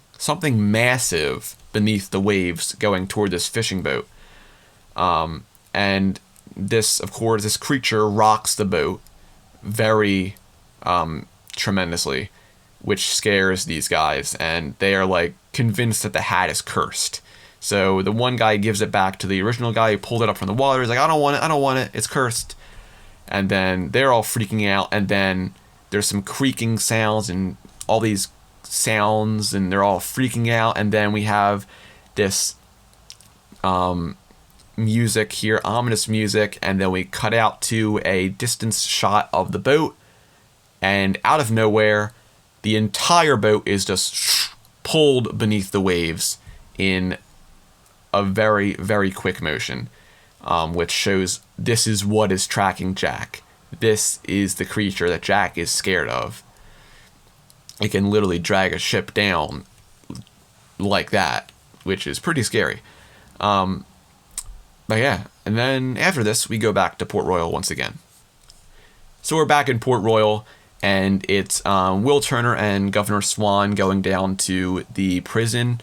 massive beneath the waves going toward this fishing boat. And this, of course, this creature rocks the boat very tremendously, which scares these guys. And they are like convinced that the hat is cursed. So the one guy gives it back to the original guy who pulled it up from the water. He's like, I don't want it, it's cursed. And then they're all freaking out, and then there's some creaking sounds and all these sounds, and they're all freaking out, and then we have this music here, ominous music, and then we cut out to a distance shot of the boat, and out of nowhere, the entire boat is just pulled beneath the waves in a very, very quick motion, which shows this is what is tracking Jack. This is the creature that Jack is scared of. It can literally drag a ship down like that, which is pretty scary. But yeah, and then after this, we go back to Port Royal once again. So we're back in Port Royal, and it's Will Turner and Governor Swann going down to the prison.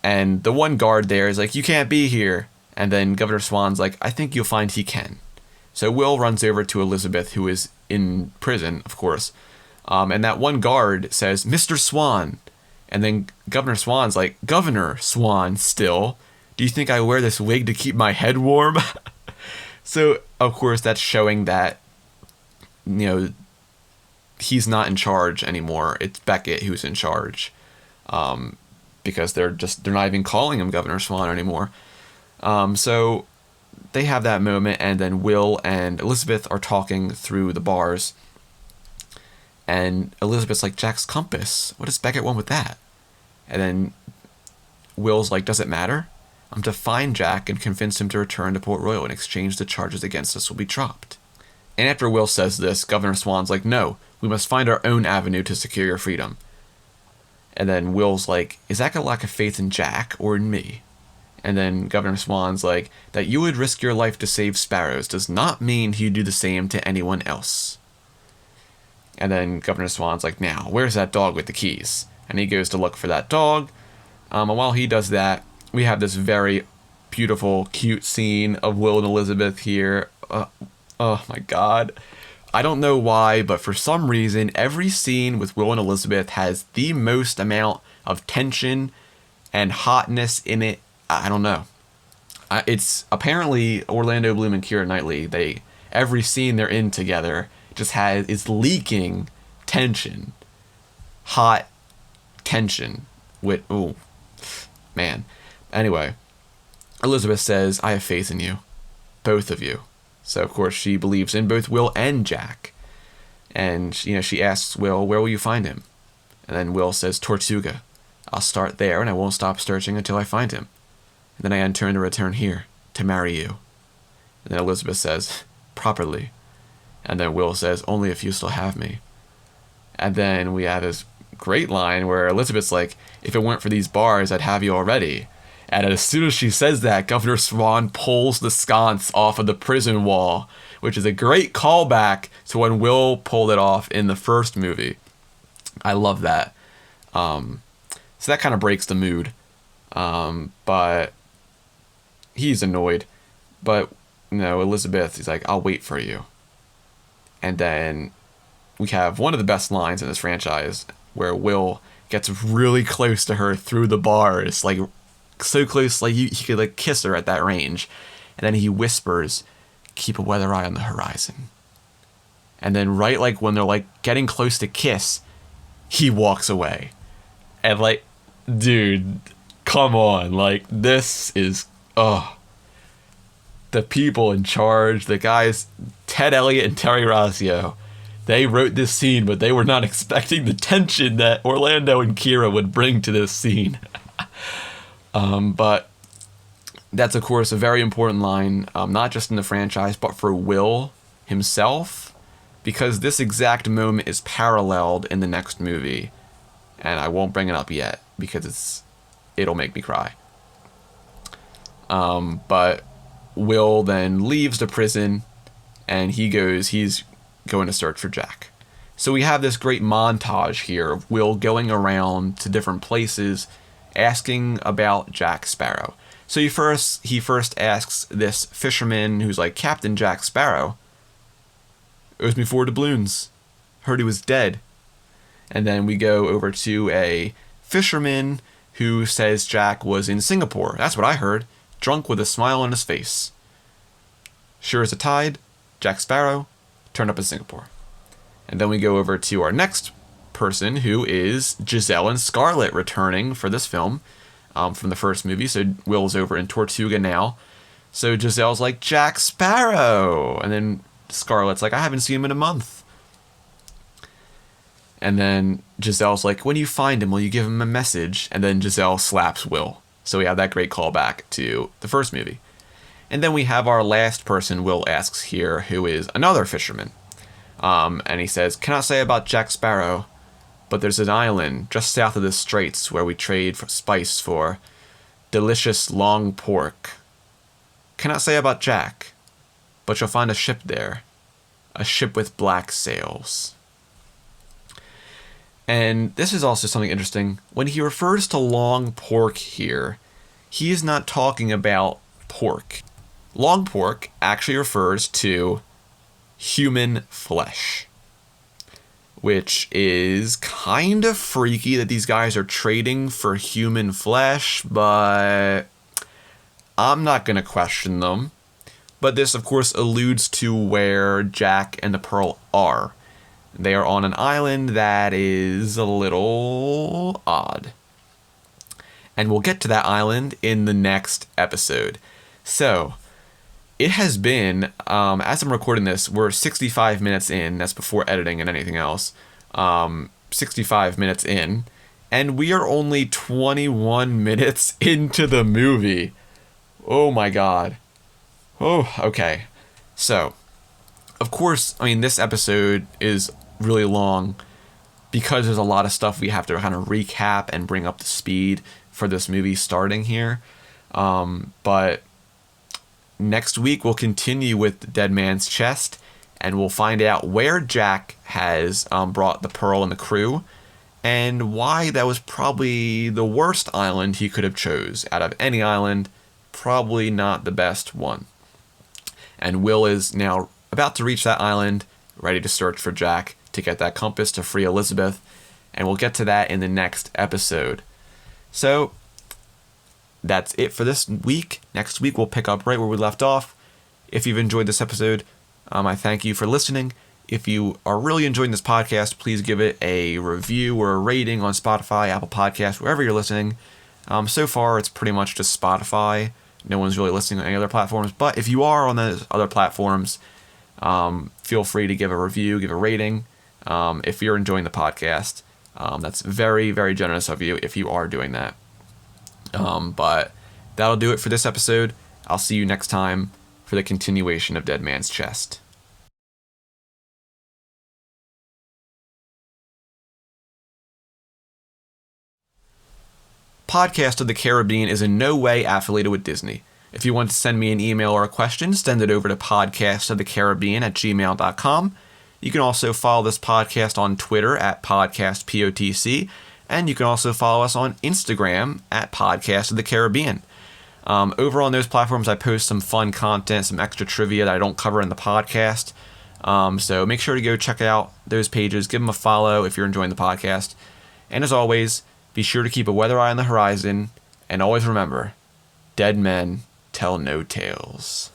And the one guard there is like, you can't be here. And then Governor Swann's like, I think you'll find he can. So Will runs over to Elizabeth, who is in prison, of course. And that one guard says, Mr. Swann. And then Governor Swann's like, Governor Swann still? Do you think I wear this wig to keep my head warm? So, of course, that's showing that, he's not in charge anymore. It's Beckett who's in charge. Because they're not even calling him Governor Swann anymore. So they have that moment, and then Will and Elizabeth are talking through the bars. And Elizabeth's like, Jack's compass. What does Beckett want with that? And then Will's like, does it matter? I'm to find Jack and convince him to return to Port Royal. In exchange, the charges against us will be dropped. And after Will says this, Governor Swann's like, no, we must find our own avenue to secure your freedom. And then Will's like, is that a lack of faith in Jack or in me? And then Governor Swann's like, that you would risk your life to save sparrows does not mean you'd do the same to anyone else. And then Governor Swann's like, now, where's that dog with the keys? And he goes to look for that dog. And while he does that, we have this very beautiful, cute scene of Will and Elizabeth here. Oh my God. I don't know why, but for some reason, every scene with Will and Elizabeth has the most amount of tension and hotness in it. I don't know. It's apparently Orlando Bloom and Keira Knightley. Every scene they're in together is leaking tension, hot tension. Ooh, man. Anyway, Elizabeth says, I have faith in you, both of you. So, of course, she believes in both Will and Jack. And, she asks Will, where will you find him? And then Will says, Tortuga. I'll start there, and I won't stop searching until I find him. And then I intend to return here, to marry you. And then Elizabeth says, properly. And then Will says, only if you still have me. And then we have this great line where Elizabeth's like, if it weren't for these bars, I'd have you already. And as soon as she says that, Governor Swann pulls the sconce off of the prison wall, which is a great callback to when Will pulled it off in the first movie. I love that. So that kind of breaks the mood. But he's annoyed. But, Elizabeth, he's like, I'll wait for you. And then we have one of the best lines in this franchise where Will gets really close to her through the bars, like so close, like he could like kiss her at that range. And then he whispers, keep a weather eye on the horizon. And then right like when they're like getting close to kiss, he walks away. And like, dude, come on, like this is, the people in charge, the guys, Ted Elliott and Terry Rossio, they wrote this scene, but they were not expecting the tension that Orlando and Kira would bring to this scene. But that's, of course, a very important line, not just in the franchise, but for Will himself, because this exact moment is paralleled in the next movie. And I won't bring it up yet, because it'll make me cry. But Will then leaves the prison, and he's going to search for Jack. So we have this great montage here of Will going around to different places, asking about Jack Sparrow. So he first asks this fisherman who's like, Captain Jack Sparrow, owes me 4 doubloons. Heard he was dead. And then we go over to a fisherman who says Jack was in Singapore. That's what I heard. Drunk with a smile on his face. Sure as a tide, Jack Sparrow turned up in Singapore. And then we go over to our next person, who is Giselle and Scarlett, returning for this film from the first movie. So Will's over in Tortuga now. So Giselle's like, Jack Sparrow! And then Scarlett's like, I haven't seen him in a month. And then Giselle's like, when you find him, will you give him a message? And then Giselle slaps Will. So we have that great callback to the first movie. And then we have our last person Will asks here, who is another fisherman. And he says, cannot say about Jack Sparrow, but there's an island just south of the straits where we trade for spice for delicious long pork. Cannot say about Jack, but you'll find a ship there. A ship with black sails. And this is also something interesting. When he refers to long pork here, he is not talking about pork. Long pork actually refers to human flesh, which is kind of freaky that these guys are trading for human flesh, but I'm not going to question them. But this, of course, alludes to where Jack and the Pearl are. They are on an island that is a little odd. And we'll get to that island in the next episode. So, it has been, as I'm recording this, we're 65 minutes in. That's before editing and anything else. 65 minutes in. And we are only 21 minutes into the movie. Oh my god. Oh, okay. So, of course, I mean, this episode is really long because there's a lot of stuff we have to kind of recap and bring up to speed for this movie starting here. But next week we'll continue with the Dead Man's Chest, and we'll find out where Jack has brought the Pearl and the crew, and why that was probably the worst island he could have chose. Out of any island, probably not the best one. And Will is now about to reach that island, ready to search for Jack to get that compass to free Elizabeth, and we'll get to that in the next episode. So, that's it for this week. Next week we'll pick up right where we left off. If you've enjoyed this episode, I thank you for listening. If you are really enjoying this podcast, please give it a review or a rating on Spotify, Apple Podcasts, wherever you're listening. So far, it's pretty much just Spotify. No one's really listening on any other platforms. But if you are on those other platforms, feel free to give a review, give a rating. If you're enjoying the podcast, that's very, very generous of you if you are doing that. But that'll do it for this episode. I'll see you next time for the continuation of Dead Man's Chest. Podcast of the Caribbean is in no way affiliated with Disney. If you want to send me an email or a question, send it over to podcastofthecaribbean@gmail.com. You can also follow this podcast on Twitter @podcastpotc, and you can also follow us on Instagram @podcastofthecaribbean. Over on those platforms, I post some fun content, some extra trivia that I don't cover in the podcast. So make sure to go check out those pages, give them a follow if you're enjoying the podcast. And as always, be sure to keep a weather eye on the horizon, and always remember, dead men tell no tales.